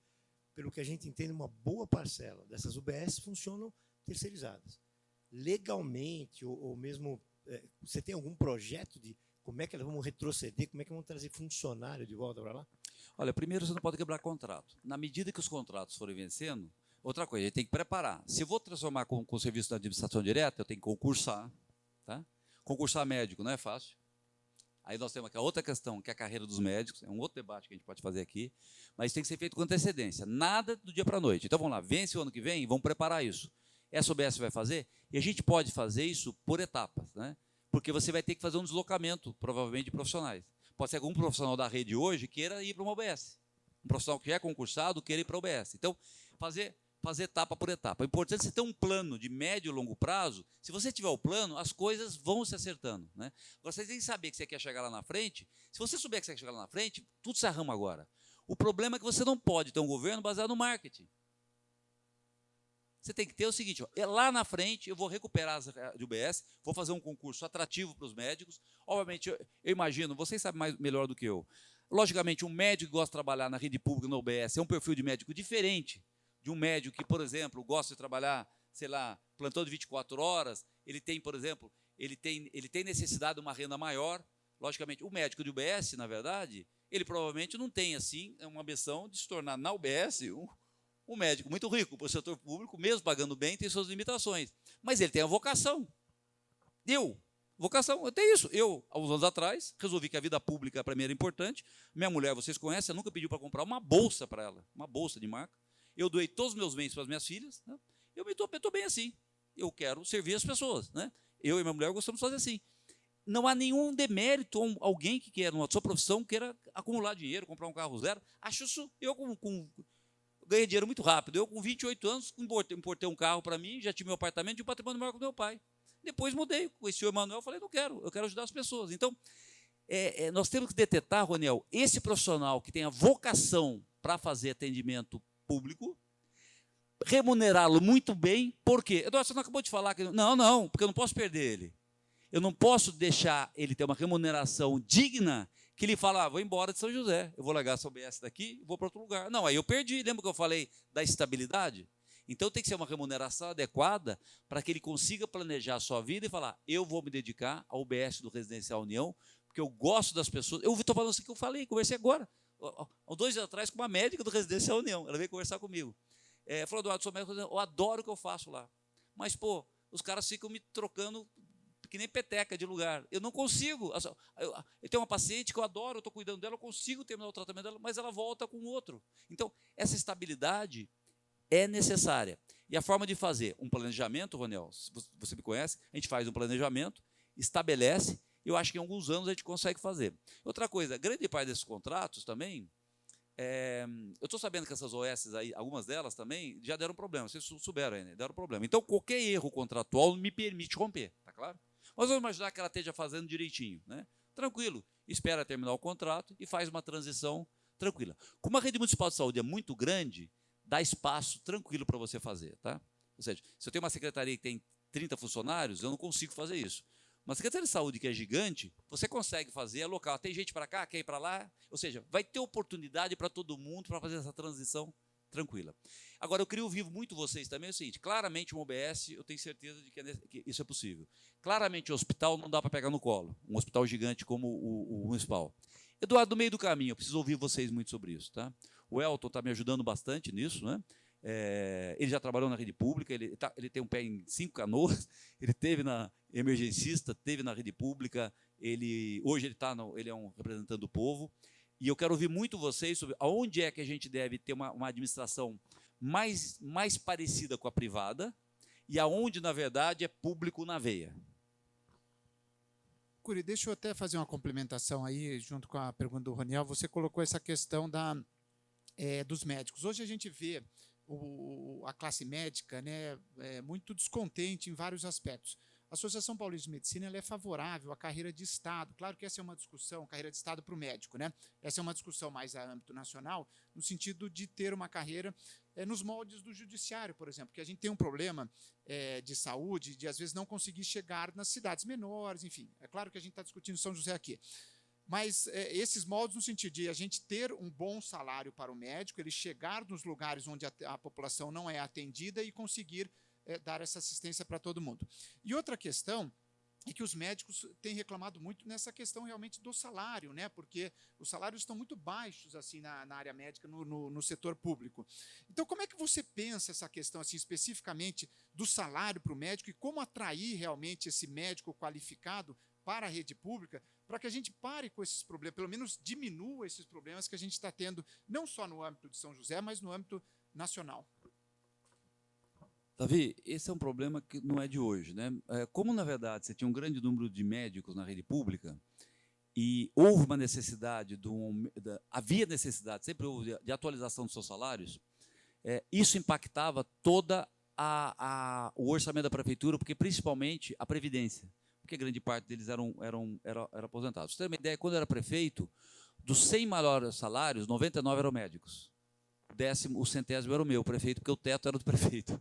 pelo que a gente entende, uma boa parcela dessas UBS funcionam terceirizadas. Legalmente, ou mesmo, você tem algum projeto de como é que elas vão retroceder, como é que vão trazer funcionário de volta para lá?
Olha, primeiro você não pode quebrar contrato. Na medida que os contratos forem vencendo, outra coisa, a gente tem que preparar. Se eu vou transformar com o serviço da administração direta, eu tenho que concursar. Tá? Concursar médico não é fácil. Aí nós temos aqui a outra questão, que é a carreira dos médicos, é um outro debate que a gente pode fazer aqui, mas tem que ser feito com antecedência, nada do dia para a noite. Então vamos lá, vence o ano que vem, vamos preparar isso. Essa UBS vai fazer, e a gente pode fazer isso por etapas, né? Porque você vai ter que fazer um deslocamento, provavelmente, de profissionais. Pode ser algum profissional da rede hoje queira ir para uma UBS. Um profissional que é concursado queira ir para a UBS. Então, fazer etapa por etapa. O importante é você ter um plano de médio e longo prazo. Se você tiver o plano, as coisas vão se acertando. Né? Agora, você tem que saber que você quer chegar lá na frente. Se você souber que você quer chegar lá na frente, tudo se arruma agora. O problema é que você não pode ter um governo baseado no marketing. Você tem que ter o seguinte, lá na frente eu vou recuperar as de UBS, vou fazer um concurso atrativo para os médicos. Obviamente, eu imagino, vocês sabem melhor do que eu. Logicamente, um médico que gosta de trabalhar na rede pública, na UBS, é um perfil de médico diferente de um médico que, por exemplo, gosta de trabalhar, sei lá, plantão de 24 horas, ele tem, por exemplo, ele tem necessidade de uma renda maior. Logicamente, o médico de UBS, na verdade, ele provavelmente não tem, assim, uma ambição de se tornar, na UBS, um médico muito rico, para o setor público, mesmo pagando bem, tem suas limitações. Mas ele tem a vocação. Vocação, eu tenho isso. Eu, há uns anos atrás, resolvi que a vida pública para mim era importante. Minha mulher, vocês conhecem, nunca pediu para comprar uma bolsa para ela, uma bolsa de marca. Eu doei todos os meus bens para as minhas filhas. Né? Eu estou bem assim. Eu quero servir as pessoas. Né? Eu e minha mulher gostamos de fazer assim. Não há nenhum demérito a alguém que quer, numa sua profissão, queira acumular dinheiro, comprar um carro zero. Acho isso, eu ganhei dinheiro muito rápido. Eu, com 28 anos, importei um carro para mim, já tive meu apartamento e um patrimônio maior que o meu pai. Depois mudei, conheci o Emanuel, falei, não quero, eu quero ajudar as pessoas. Então, nós temos que detectar, Roniel, esse profissional que tem a vocação para fazer atendimento público, remunerá-lo muito bem, por quê? Eduardo, você não acabou de falar que... Não, porque eu não posso perder ele. Eu não posso deixar ele ter uma remuneração digna que ele fala, vou embora de São José, eu vou largar essa UBS daqui e vou para outro lugar. Não, aí eu perdi, lembra que eu falei da estabilidade? Então tem que ser uma remuneração adequada para que ele consiga planejar a sua vida e falar, eu vou me dedicar ao UBS do Residencial União, porque eu gosto das pessoas. Eu estou falando assim que eu falei, conversei agora, há 2 dias atrás, com uma médica do Residencial União. Ela veio conversar comigo. Falou, Eduardo, sou médico, eu adoro o que eu faço lá. Mas, pô, os caras ficam me trocando que nem peteca de lugar. Eu não consigo. Eu tenho uma paciente que eu adoro, eu estou cuidando dela, eu consigo terminar o tratamento dela, mas ela volta com outro. Então, essa estabilidade é necessária. E a forma de fazer um planejamento, Roniel, você me conhece, a gente faz um planejamento, estabelece, eu acho que em alguns anos a gente consegue fazer. Outra coisa, grande parte desses contratos também, eu estou sabendo que essas OS aí, algumas delas também, já deram problema, vocês souberam aí, né? Deram problema. Então, qualquer erro contratual me permite romper, tá claro? Mas vamos imaginar que ela esteja fazendo direitinho, né? Tranquilo, espera terminar o contrato e faz uma transição tranquila. Como a rede municipal de saúde é muito grande, dá espaço tranquilo para você fazer, tá? Ou seja, se eu tenho uma secretaria que tem 30 funcionários, eu não consigo fazer isso. Uma secretaria de saúde que é gigante, você consegue fazer, é local. Tem gente para cá, quer ir para lá. Ou seja, vai ter oportunidade para todo mundo para fazer essa transição tranquila. Agora, eu queria ouvir muito vocês também é o seguinte, claramente um OBS, eu tenho certeza de que isso é possível. Claramente, o hospital não dá para pegar no colo, um hospital gigante como o municipal. Eduardo, no meio do caminho, eu preciso ouvir vocês muito sobre isso. Tá? O Elton está me ajudando bastante nisso, né? Ele já trabalhou na rede pública, ele tem um pé em 5 canoas, ele teve na emergencista, teve na rede pública, hoje ele é um representante do povo, e eu quero ouvir muito vocês sobre aonde é que a gente deve ter uma administração mais parecida com a privada e aonde, na verdade, é público na veia.
Curi, deixa eu até fazer uma complementação aí, junto com a pergunta do Roniel. Você colocou essa questão dos médicos. Hoje a gente vê a classe médica, né, muito descontente em vários aspectos. A Associação Paulista de Medicina ela é favorável à carreira de Estado. Claro que essa é uma discussão, carreira de Estado para o médico, né? Essa é uma discussão mais a âmbito nacional, no sentido de ter uma carreira nos moldes do judiciário, por exemplo, que a gente tem um problema de saúde, de às vezes não conseguir chegar nas cidades menores, enfim. É claro que a gente está discutindo São José aqui. Mas esses moldes no sentido de a gente ter um bom salário para o médico, ele chegar nos lugares onde a população não é atendida e conseguir dar essa assistência para todo mundo. E outra questão é que os médicos têm reclamado muito nessa questão realmente do salário, né? Porque os salários estão muito baixos assim na área médica, no setor público. Então, como é que você pensa essa questão assim, especificamente do salário para o médico e como atrair realmente esse médico qualificado para a rede pública, para que a gente pare com esses problemas, pelo menos diminua esses problemas que a gente está tendo, não só no âmbito de São José, mas no âmbito nacional?
Davi, esse é um problema que não é de hoje, né? Como, na verdade, você tinha um grande número de médicos na rede pública e houve uma necessidade, havia necessidade, sempre houve, de atualização dos seus salários, isso impactava toda o orçamento da prefeitura, porque principalmente a Previdência, porque grande parte deles eram aposentados. Você tem uma ideia, quando eu era prefeito, dos 100 maiores salários, 99 eram médicos. O centésimo era o meu, prefeito, porque o teto era do prefeito.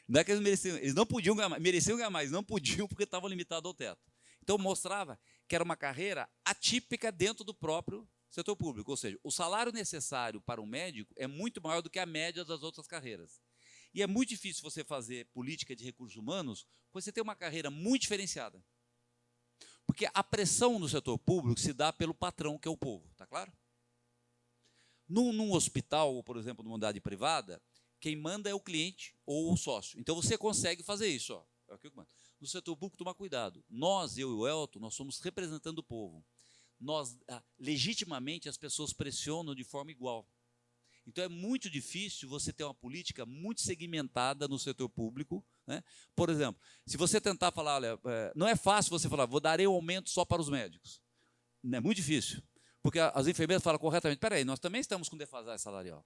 Não é que eles mereciam, eles não podiam ganhar mais, mereciam ganhar mais, não podiam porque estavam limitados ao teto. Então mostrava que era uma carreira atípica dentro do próprio setor público, ou seja, o salário necessário para um médico é muito maior do que a média das outras carreiras. E é muito difícil você fazer política de recursos humanos quando você tem uma carreira muito diferenciada. Porque a pressão no setor público se dá pelo patrão, que é o povo, está claro? Num hospital, ou, por exemplo, numa unidade privada, quem manda é o cliente ou o sócio. Então, você consegue fazer isso. Ó. É o que eu mando. No setor público, toma cuidado. Nós, eu e o Elton, nós somos representando o povo. Legitimamente, as pessoas pressionam de forma igual. Então, é muito difícil você ter uma política muito segmentada no setor público, né? Por exemplo, se você tentar falar, olha, não é fácil você falar, darei um aumento só para os médicos. É muito difícil. Porque as enfermeiras falam corretamente, espera aí, nós também estamos com defasagem salarial.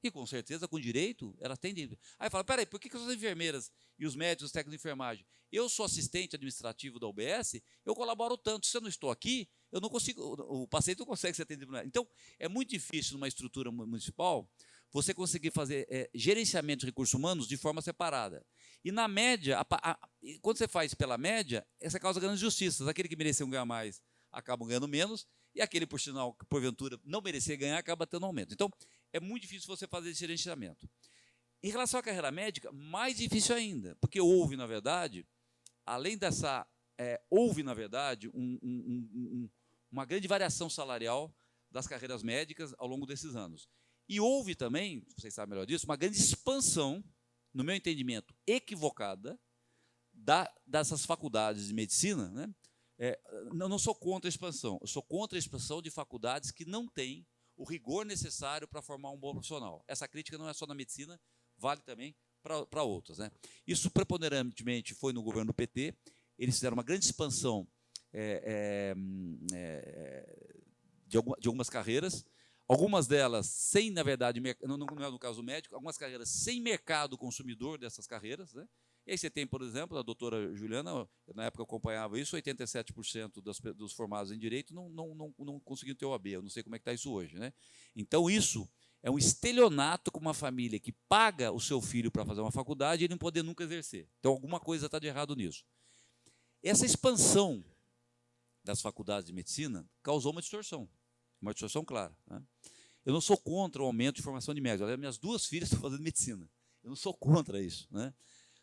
E, com certeza, com direito, elas têm direito. Aí fala, peraí, por que as enfermeiras e os médicos, os técnicos de enfermagem, eu sou assistente administrativo da UBS, eu colaboro tanto, se eu não estou aqui, eu não consigo, o paciente não consegue ser atendido. Então, é muito difícil, numa estrutura municipal, você conseguir fazer gerenciamento de recursos humanos de forma separada. E, na média, quando você faz pela média, essa causa grandes injustiças. Aquele que merecia ganhar mais, acaba ganhando menos, e aquele, por sinal, que porventura não merecia ganhar, acaba tendo aumento. Então, é muito difícil você fazer esse gerenciamento. Em relação à carreira médica, mais difícil ainda, porque houve, na verdade, além dessa... houve, na verdade, uma grande variação salarial das carreiras médicas ao longo desses anos. E houve também, vocês sabem melhor disso, uma grande expansão, no meu entendimento, equivocada, dessas faculdades de medicina, né? Não sou contra a expansão, eu sou contra a expansão de faculdades que não têm o rigor necessário para formar um bom profissional. Essa crítica não é só na medicina, vale também para outras, né? Isso preponderantemente foi no governo do PT, eles fizeram uma grande expansão de algumas carreiras, algumas delas sem, na verdade, não é no caso médico, algumas carreiras sem mercado consumidor dessas carreiras, né? E aí você tem, por exemplo, a doutora Juliana, na época eu acompanhava isso, 87% dos formados em Direito não conseguiam ter OAB, eu não sei como é que está isso hoje, né? Então isso é um estelionato com uma família que paga o seu filho para fazer uma faculdade e ele não poder nunca exercer. Então alguma coisa está de errado nisso. Essa expansão das faculdades de medicina causou uma distorção clara, né? Eu não sou contra o aumento de formação de médicos. Aliás, minhas duas filhas estão fazendo medicina. Eu não sou contra isso, né?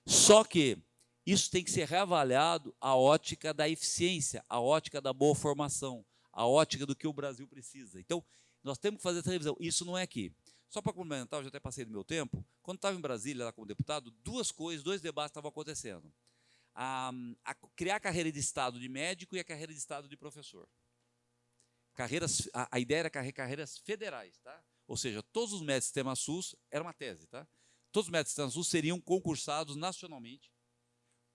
Só que isso tem que ser reavaliado a ótica da eficiência, a ótica da boa formação, a ótica do que o Brasil precisa. Então, nós temos que fazer essa revisão. Isso não é aqui. Só para complementar, eu já até passei do meu tempo, quando estava em Brasília, lá como deputado, dois debates estavam acontecendo. Criar a carreira de Estado de médico e a carreira de Estado de professor. A ideia era carreiras federais, tá? Ou seja, todos os médicos do Sistema SUS, era uma tese, tá? Todos os médicos do Sistema SUS seriam concursados nacionalmente,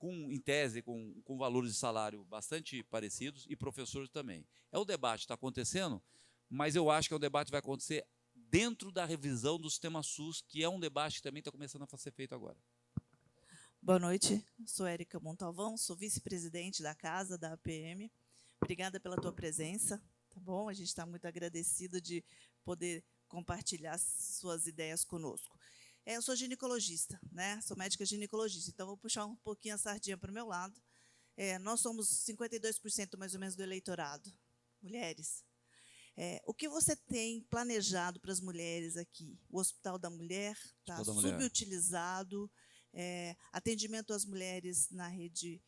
em tese, com valores de salário bastante parecidos, e professores também. O debate está acontecendo, mas eu acho que o debate vai acontecer dentro da revisão do Sistema SUS, que é um debate que também está começando a ser feito agora.
Boa noite, sou Érica Montalvão, sou vice-presidente da Casa, da APM. Obrigada pela tua presença, tá bom? A gente está muito agradecido de poder compartilhar suas ideias conosco. Eu sou ginecologista, né? Sou médica ginecologista, então vou puxar um pouquinho a sardinha para o meu lado. Nós somos 52% mais ou menos do eleitorado, mulheres. O que você tem planejado para as mulheres aqui? O Hospital da Mulher está subutilizado, atendimento às mulheres na rede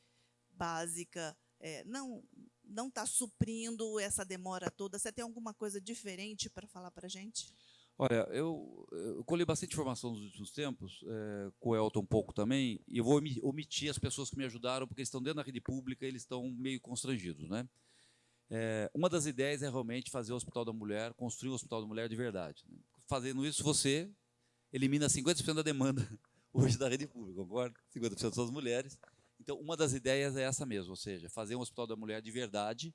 básica não está suprindo essa demora toda. Você tem alguma coisa diferente para falar para a gente?
Olha, eu colhi bastante informação nos últimos tempos, com o Elton um pouco também, e eu vou omitir as pessoas que me ajudaram, porque eles estão dentro da rede pública, eles estão meio constrangidos, né? Uma das ideias é realmente fazer o Hospital da Mulher, construir um Hospital da Mulher de verdade, né? Fazendo isso, você elimina 50% da demanda hoje da rede pública, concorda? 50% são as mulheres. Então, uma das ideias é essa mesmo, ou seja, fazer um Hospital da Mulher de verdade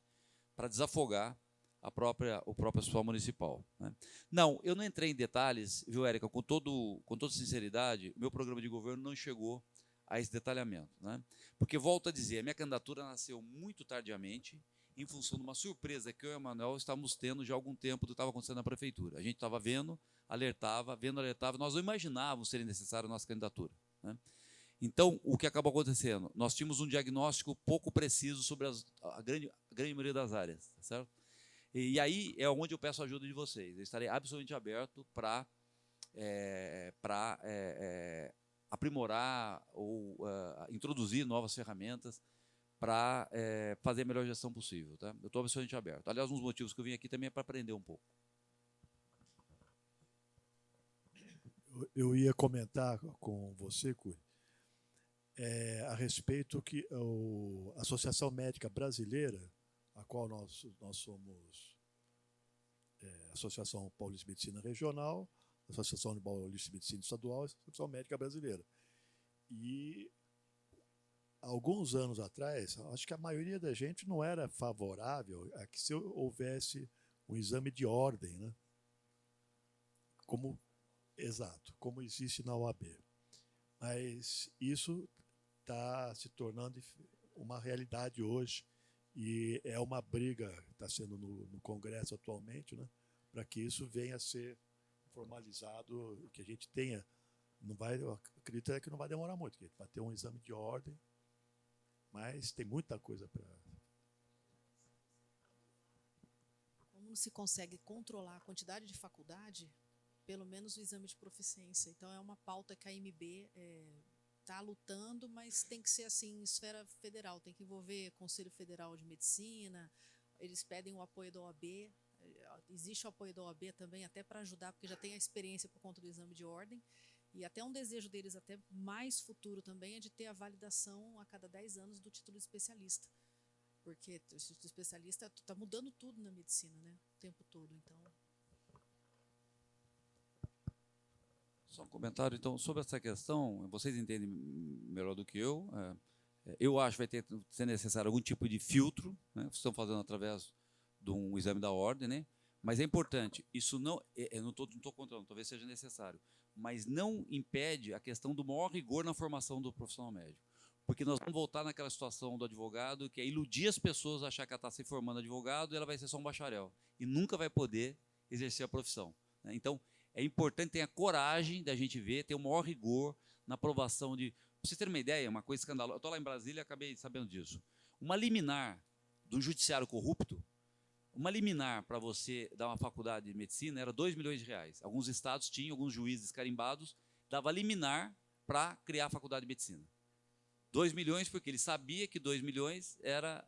para desafogar o próprio hospital municipal, né? Não, eu não entrei em detalhes, viu, Érica? Com toda sinceridade, o meu programa de governo não chegou a esse detalhamento, né? Porque, volto a dizer, a minha candidatura nasceu muito tardiamente, em função de uma surpresa que eu e o Emanuel estávamos tendo já há algum tempo do que estava acontecendo na prefeitura. A gente estava vendo, alertava, nós não imaginávamos ser necessária a nossa candidatura, né? Então, o que acabou acontecendo? Nós tínhamos um diagnóstico pouco preciso sobre a grande maioria das áreas, tá certo? E aí é onde eu peço a ajuda de vocês. Eu estarei absolutamente aberto para aprimorar ou introduzir novas ferramentas para fazer a melhor gestão possível, tá? Eu estou absolutamente aberto. Aliás, um dos motivos que eu vim aqui também é para aprender um pouco.
Eu ia comentar com você, Curi, a respeito que a Associação Médica Brasileira, a qual nós somos Associação Paulista de Medicina Regional, Associação Paulista de Medicina Estadual e Associação Médica Brasileira. E, alguns anos atrás, acho que a maioria da gente não era favorável a que se houvesse um exame de ordem, né? Exato, como existe na OAB. Mas isso está se tornando uma realidade hoje, e é uma briga que está sendo no Congresso atualmente, né, para que isso venha a ser formalizado, que a gente tenha, eu acredito que não vai demorar muito, que a gente vai ter um exame de ordem, mas tem muita coisa para...
Como não se consegue controlar a quantidade de faculdade, pelo menos o exame de proficiência. Então, é uma pauta que a AMB está lutando, mas tem que ser assim, em esfera federal, tem que envolver Conselho Federal de Medicina, eles pedem o apoio da OAB, existe o apoio da OAB também, até para ajudar, porque já tem a experiência por conta do exame de ordem, e até um desejo deles, até mais futuro também, é de ter a validação a cada 10 anos do título de especialista, porque o título de especialista está mudando tudo na medicina, né, o tempo todo, então...
Só um comentário, então, sobre essa questão, vocês entendem melhor do que eu. Eu acho que vai ser necessário algum tipo de filtro, né? Estão fazendo através de um exame da ordem, né? Mas é importante, isso não, eu não estou controlando, talvez seja necessário, mas não impede a questão do maior rigor na formação do profissional médico. Porque nós vamos voltar naquela situação do advogado, que é iludir as pessoas a achar que ela está se formando advogado e ela vai ser só um bacharel. E nunca vai poder exercer a profissão, né? Então, é importante ter a coragem da gente ver, ter o maior rigor na aprovação de... Para vocês terem uma ideia, uma coisa escandalosa. Eu estou lá em Brasília e acabei sabendo disso. Uma liminar do judiciário corrupto, uma liminar para você dar uma faculdade de medicina era R$2 milhões. Alguns estados tinham, alguns juízes carimbados, dava liminar para criar a faculdade de medicina. 2 milhões porque ele sabia que 2 milhões era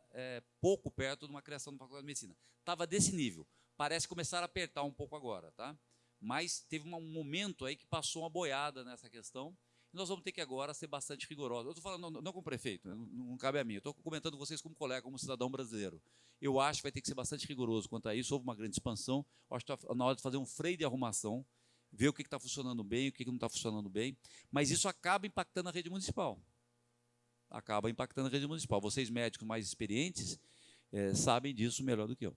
pouco perto de uma criação de uma faculdade de medicina. Estava desse nível. Parece começar a apertar um pouco agora, tá? Mas teve um momento aí que passou uma boiada nessa questão, e nós vamos ter que agora ser bastante rigorosos. Eu estou falando não como prefeito, não cabe a mim, eu estou comentando vocês como colega, como cidadão brasileiro. Eu acho que vai ter que ser bastante rigoroso quanto a isso, houve uma grande expansão, eu acho que está na hora de fazer um freio de arrumação, ver o que está funcionando bem, o que não está funcionando bem, mas isso acaba impactando a rede municipal. Acaba impactando a rede municipal. Vocês, médicos mais experientes, sabem disso melhor do que eu.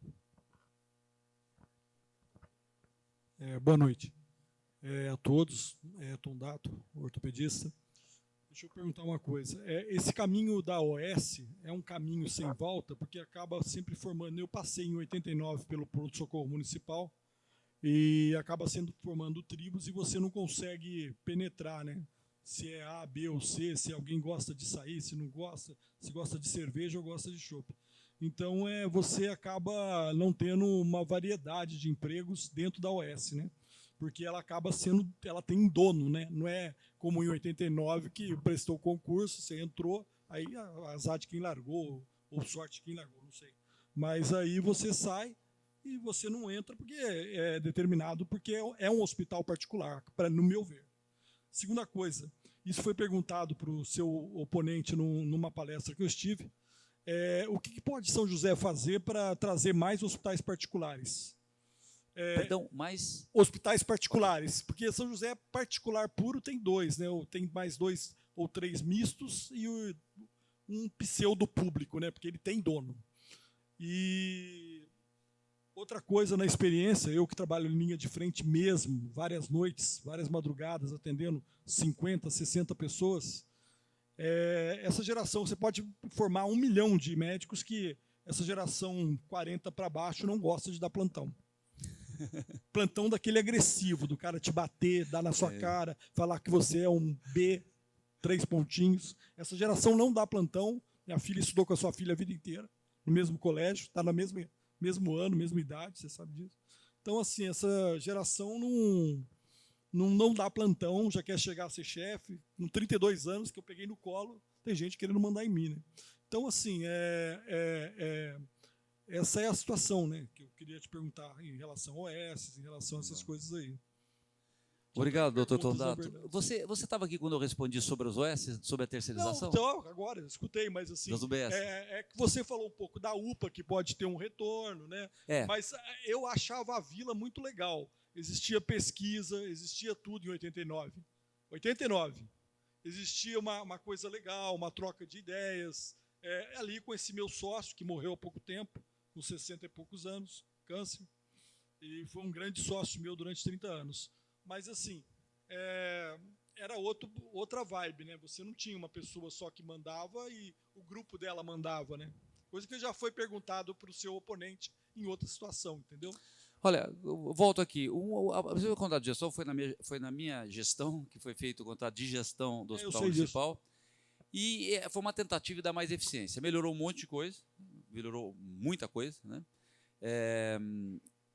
Boa noite a todos. Tom Dato, ortopedista. Deixa eu perguntar uma coisa. Esse caminho da OS é um caminho sem volta, porque acaba sempre formando... Eu passei em 89 pelo pronto-socorro municipal e acaba formando tribos e você não consegue penetrar, né? Se é A, B ou C, se alguém gosta de sair, se não gosta, se gosta de cerveja ou gosta de chopp. Então, você acaba não tendo uma variedade de empregos dentro da OS, né? Porque ela acaba ela tem um dono, né? Não é como em 89 que prestou o concurso, você entrou, aí azar de quem largou, ou sorte de quem largou, não sei. Mas aí você sai e você não entra porque é determinado, porque é um hospital particular, no meu ver. Segunda coisa, isso foi perguntado para o seu oponente numa palestra que eu estive. O que pode São José fazer para trazer mais hospitais particulares?
Perdão, mais...
Hospitais particulares, porque São José particular puro tem 2, né? Tem mais 2 ou 3 mistos e um pseudo público, né? Porque ele tem dono. E outra coisa na experiência, eu que trabalho em linha de frente mesmo, várias noites, várias madrugadas, atendendo 50, 60 pessoas, essa geração, você pode formar 1 milhão de médicos que essa geração 40 para baixo não gosta de dar plantão. Plantão daquele agressivo, do cara te bater, dar na sua cara, falar que você é um B, 3 pontinhos. Essa geração não dá plantão. Minha filha estudou com a sua filha a vida inteira, no mesmo colégio, está no mesmo ano, mesma idade, você sabe disso. Então, assim, essa geração não dá plantão, já quer chegar a ser chefe. Com 32 anos, que eu peguei no colo, tem gente querendo mandar em mim, né? Então, assim, essa é a situação, né, que eu queria te perguntar em relação ao OS, em relação a essas coisas aí.
Obrigado, doutor Tondato. Você estava aqui quando eu respondi sobre os OS, sobre a terceirização?
Não, então, agora, escutei, mas assim, que você falou um pouco da UPA, que pode ter um retorno, né? Mas eu achava a Vila muito legal. Existia pesquisa, existia tudo em 89. 89. Existia uma coisa legal, uma troca de ideias. Ali com esse meu sócio, que morreu há pouco tempo, com 60 e poucos anos, câncer, e foi um grande sócio meu durante 30 anos. Mas, assim, era outra vibe, né? Você não tinha uma pessoa só que mandava e o grupo dela mandava, né? Coisa que já foi perguntado para o seu oponente em outra situação, entendeu?
Olha, eu volto aqui. O contrato de gestão foi na minha gestão, que foi feito o contrato de gestão do Hospital Municipal, e foi uma tentativa de dar mais eficiência. Melhorou um monte de coisa, melhorou muita coisa, né?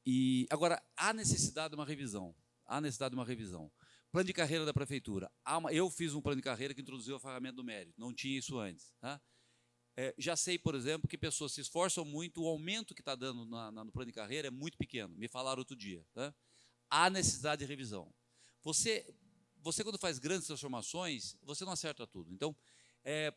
E agora, há necessidade de uma revisão. Plano de carreira da prefeitura. Eu fiz um plano de carreira que introduziu a ferramenta do mérito. Não tinha isso antes. Tá? Já sei, por exemplo, que pessoas se esforçam muito, o aumento que está dando no plano de carreira é muito pequeno. Me falaram outro dia. Tá? Há necessidade de revisão. Você, quando faz grandes transformações, você não acerta tudo. Então,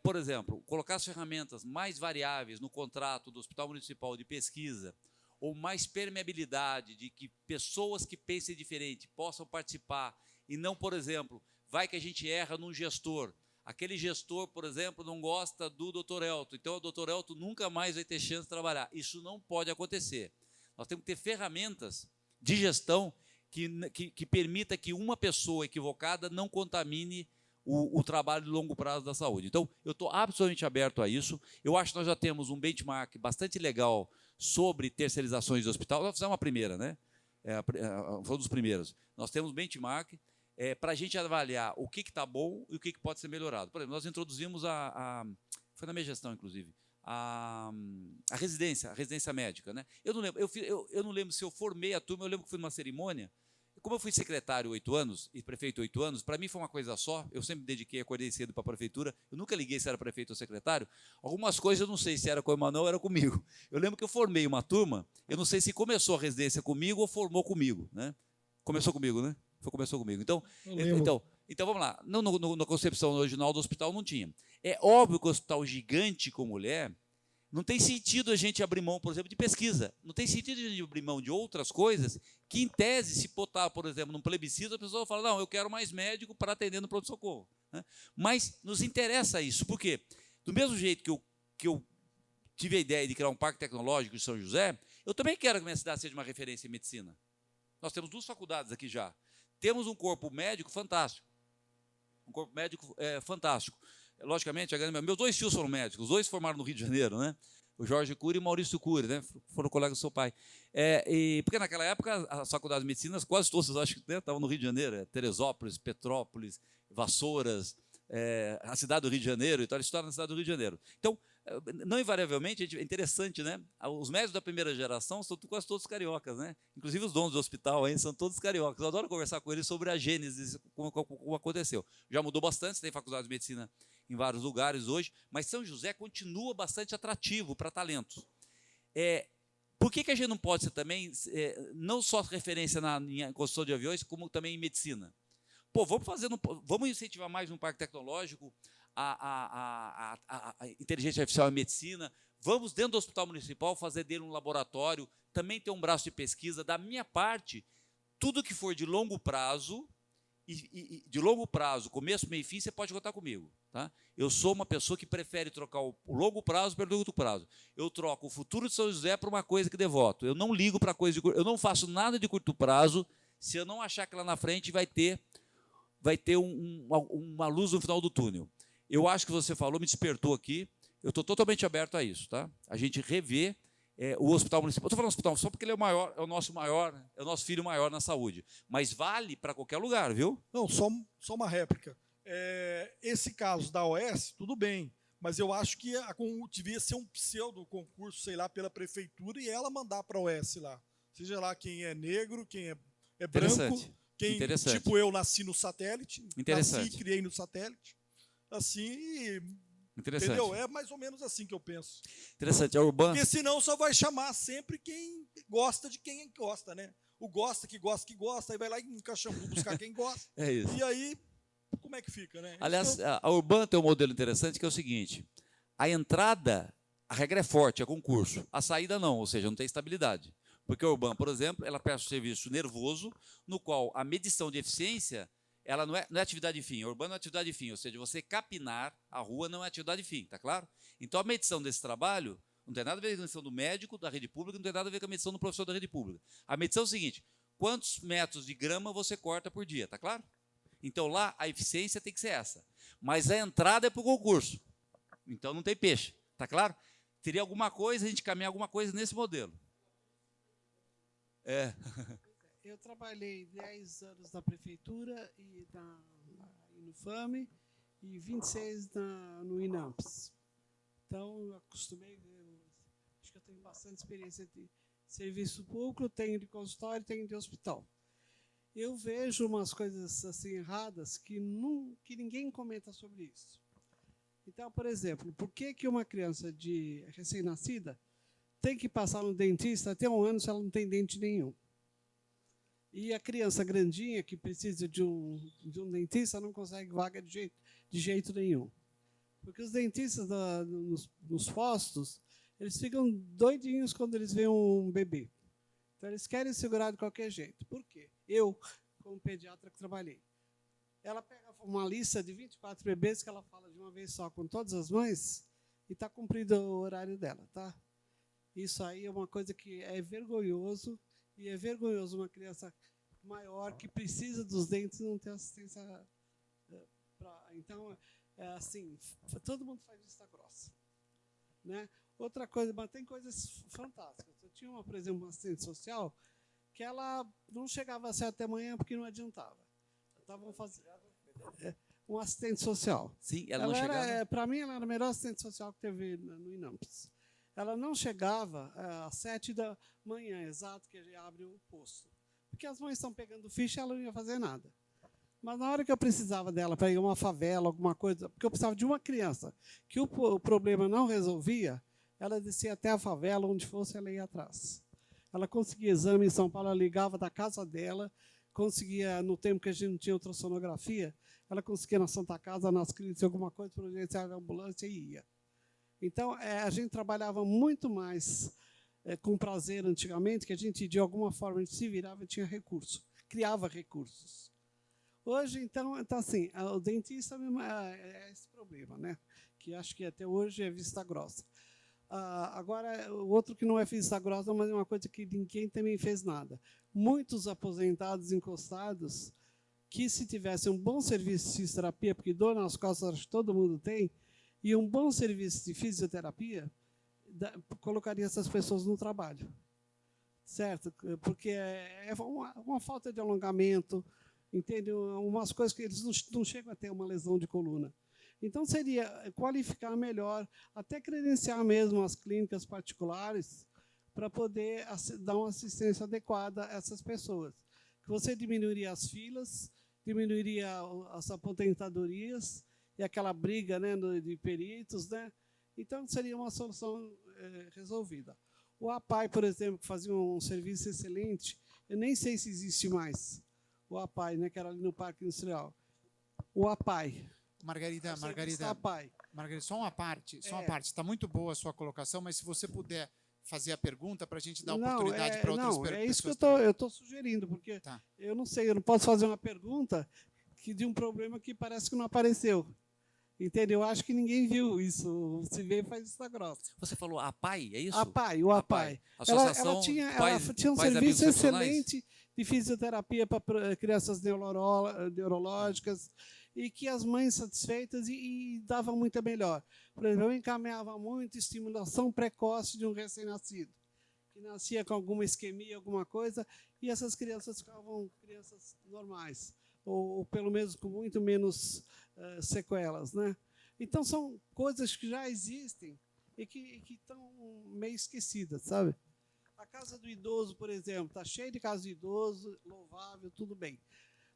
por exemplo, colocar as ferramentas mais variáveis no contrato do Hospital Municipal de pesquisa, ou mais permeabilidade de que pessoas que pensem diferente possam participar, e não, por exemplo, vai que a gente erra num gestor. Aquele gestor, por exemplo, não gosta do Dr. Elton, então o Dr. Elton nunca mais vai ter chance de trabalhar. Isso não pode acontecer. Nós temos que ter ferramentas de gestão que permita que uma pessoa equivocada não contamine o trabalho de longo prazo da saúde. Então, eu estou absolutamente aberto a isso. Eu acho que nós já temos um benchmark bastante legal sobre terceirizações de hospital. Nós fizemos a primeira, né? Foi um dos primeiros. Nós temos benchmark para a gente avaliar o que está bom e o que pode ser melhorado. Por exemplo, nós introduzimos foi na minha gestão, inclusive, a residência médica, né? Eu não lembro, eu não lembro se eu formei a turma, eu lembro que fui numa cerimônia. Como eu fui secretário 8 anos e prefeito 8 anos, para mim foi uma coisa só. Eu sempre me dediquei, acordei cedo para a prefeitura. Eu nunca liguei se era prefeito ou secretário. Algumas coisas eu não sei se era com o Emanuel ou era comigo. Eu lembro que eu formei uma turma, eu não sei se começou a residência comigo ou formou comigo, né? Começou comigo, né? Começou comigo. Então,
Eu lembro.
vamos lá. Na concepção original do hospital não tinha. É óbvio que o hospital gigante com mulher, não tem sentido a gente abrir mão, por exemplo, de pesquisa. Não tem sentido a gente abrir mão de outras coisas que, em tese, se botar, por exemplo, num plebiscito, a pessoa fala, não, eu quero mais médico para atender no pronto-socorro. Né? Mas nos interessa isso. Por quê? Do mesmo jeito que eu tive a ideia de criar um parque tecnológico em São José, eu também quero que minha cidade seja uma referência em medicina. Nós temos 2 faculdades aqui já. Temos um corpo médico fantástico. Um corpo médico fantástico. Logicamente, meus 2 tios foram médicos, os 2 formaram no Rio de Janeiro, né? O Jorge Cury e o Maurício Cury, né? Foram colegas do seu pai. Porque naquela época, as faculdades de medicina, quase todas, acho que estavam no Rio de Janeiro, Teresópolis, Petrópolis, Vassouras, a cidade do Rio de Janeiro, então eles estudaram na cidade do Rio de Janeiro. Então, não invariavelmente, é interessante, né? Os médicos da primeira geração são quase todos cariocas, né? Inclusive os donos do hospital ainda são todos cariocas. Eu adoro conversar com eles sobre a gênese, como aconteceu. Já mudou bastante, tem faculdade de medicina em vários lugares hoje, mas São José continua bastante atrativo para talentos. Por que a gente não pode ser também, não só referência em construção de aviões, como também em medicina? Pô, vamos incentivar mais um parque tecnológico, a inteligência artificial em medicina, vamos, dentro do hospital municipal, fazer dele um laboratório, também ter um braço de pesquisa. Da minha parte, tudo que for de longo prazo, começo, meio e fim, você pode contar comigo. Tá? Eu sou uma pessoa que prefere trocar o longo prazo pelo curto prazo. Eu troco o futuro de São José para uma coisa que devoto. Eu não ligo para coisa de curto. Eu não faço nada de curto prazo se eu não achar que lá na frente vai ter uma luz no final do túnel. Eu acho que você falou, me despertou aqui. Eu estou totalmente aberto a isso. Tá? A gente rever o hospital municipal. Estou falando hospital só porque ele é o maior, é o nosso filho maior na saúde. Mas vale para qualquer lugar, viu?
Não, só uma réplica. Esse caso da OS, tudo bem, mas eu acho que devia ser um pseudo-concurso, sei lá, pela prefeitura e ela mandar para a OS lá. Seja lá quem é negro, quem é branco, quem, tipo eu, nasci no satélite, nasci e criei no satélite, assim, entendeu? É mais ou menos assim que eu penso.
Interessante, a Urbana...
Porque senão só vai chamar sempre quem gosta de quem gosta, né? O gosta, aí vai lá em Caxambu buscar quem gosta.
É isso.
E aí... Como é que fica, né?
Aliás, a Urbana tem um modelo interessante que é o seguinte: a entrada, a regra é forte, é concurso. A saída não, ou seja, não tem estabilidade. Porque a Urbana, por exemplo, ela presta um serviço nervoso, no qual a medição de eficiência, ela não é atividade fim. A Urbana não é atividade fim, ou seja, você capinar a rua não é atividade fim, tá claro? Então a medição desse trabalho não tem nada a ver com a medição do médico da rede pública, não tem nada a ver com a medição do professor da rede pública. A medição é o seguinte: quantos metros de grama você corta por dia, tá claro? Então, lá, a eficiência tem que ser essa. Mas a entrada é para o concurso. Então, não tem peixe. Está claro? Teria alguma coisa, a gente caminhar alguma coisa nesse modelo.
Eu trabalhei 10 anos na prefeitura e na Inufame e 26 no INAMPS. Então, eu acostumei, acho que eu tenho bastante experiência de serviço público, tenho de consultório, tenho de hospital. Eu vejo umas coisas assim erradas que ninguém comenta sobre isso. Então, por exemplo, por que uma criança de recém-nascida tem que passar no dentista até 1 ano se ela não tem dente nenhum? E a criança grandinha que precisa de um dentista não consegue vaga de jeito nenhum. Porque os dentistas nos postos, eles ficam doidinhos quando eles veem um bebê. Então, eles querem segurar de qualquer jeito. Por quê? Eu, como pediatra que trabalhei, ela pega uma lista de 24 bebês que ela fala de uma vez só com todas as mães e está cumprido o horário dela, tá? Isso aí é uma coisa que é vergonhoso, e é vergonhoso uma criança maior que precisa dos dentes não ter assistência. Então, assim, todo mundo faz vista grossa, né? Outra coisa, mas tem coisas fantásticas. Eu tinha, por exemplo, uma assistente social que ela não chegava às 7 da manhã porque não adiantava. Estavam fazendo um assistente social.
Sim, ela não chegava.
Para mim, ela era a melhor assistente social que teve no INAMPS. Ela não chegava às 7 da manhã, exato, que a gente abre o posto. Porque as mães estão pegando ficha e ela não ia fazer nada. Mas na hora que eu precisava dela para ir a uma favela, alguma coisa, porque eu precisava de uma criança que o problema não resolvia, ela descia até a favela, onde fosse, ela ia atrás. Ela conseguia exame em São Paulo, ela ligava da casa dela, conseguia, no tempo que a gente não tinha ultrassonografia, ela conseguia na Santa Casa, nas clínicas, alguma coisa, providenciar a ambulância e ia. Então, a gente trabalhava muito mais com prazer antigamente, que a gente, de alguma forma, a gente se virava e tinha recurso, criava recursos. Hoje, então assim, o dentista mesmo é esse problema, né? Que acho que até hoje é vista grossa. Agora, o outro que não é vista grossa, mas é uma coisa que ninguém também fez nada. Muitos aposentados encostados, que se tivesse um bom serviço de fisioterapia, porque dor nas costas acho que todo mundo tem, e um bom serviço de fisioterapia, colocaria essas pessoas no trabalho. Certo? Porque é uma falta de alongamento, entende? Umas coisas que eles não chegam a ter uma lesão de coluna. Então, seria qualificar melhor, até credenciar mesmo as clínicas particulares para poder dar uma assistência adequada a essas pessoas. Que você diminuiria as filas, diminuiria as aposentadorias e aquela briga, né, de peritos, né? Então, seria uma solução resolvida. O APAI, por exemplo, que fazia um serviço excelente, eu nem sei se existe mais. O APAI, né, que era ali no Parque Industrial. O APAI.
Margarida, só uma parte. Está muito boa a sua colocação, mas se você puder fazer a pergunta para a gente dar oportunidade para outras pessoas.
É isso que eu estou sugerindo, porque eu não sei, eu não posso fazer uma pergunta de um problema que parece que não apareceu. Entendeu? Eu acho que ninguém viu isso. Se vê, faz vista grossa.
Você falou APAI, é isso?
APAI, o APAI.
Associação
ela tinha um serviço excelente de fisioterapia para crianças neurológicas e que as mães satisfeitas e davam muito melhor. Por exemplo, eu encaminhava muito estimulação precoce de um recém-nascido, que nascia com alguma isquemia, alguma coisa, e essas crianças ficavam crianças normais, ou pelo menos com muito menos sequelas, né? Então, são coisas que já existem e que estão meio esquecidas, sabe? A casa do idoso, por exemplo, está cheia de casa do idoso, louvável, tudo bem.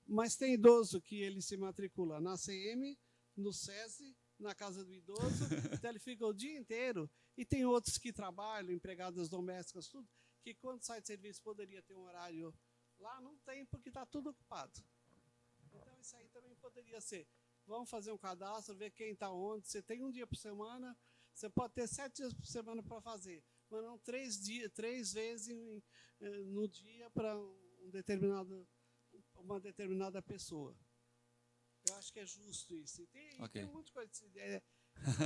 Mas tem idoso que ele se matricula na CM, no SESI, na casa do idoso, então ele fica o dia inteiro. E tem outros que trabalham, empregadas domésticas, tudo, que quando sai de serviço poderia ter um horário lá, não tem, porque está tudo ocupado. Então, isso aí também poderia ser. Vamos fazer um cadastro, ver quem está onde. Você tem um dia por semana, você pode ter 7 dias por semana para fazer, mas não 3 vezes no dia para uma determinada pessoa. Eu acho que é justo isso. E tem um monte de coisa,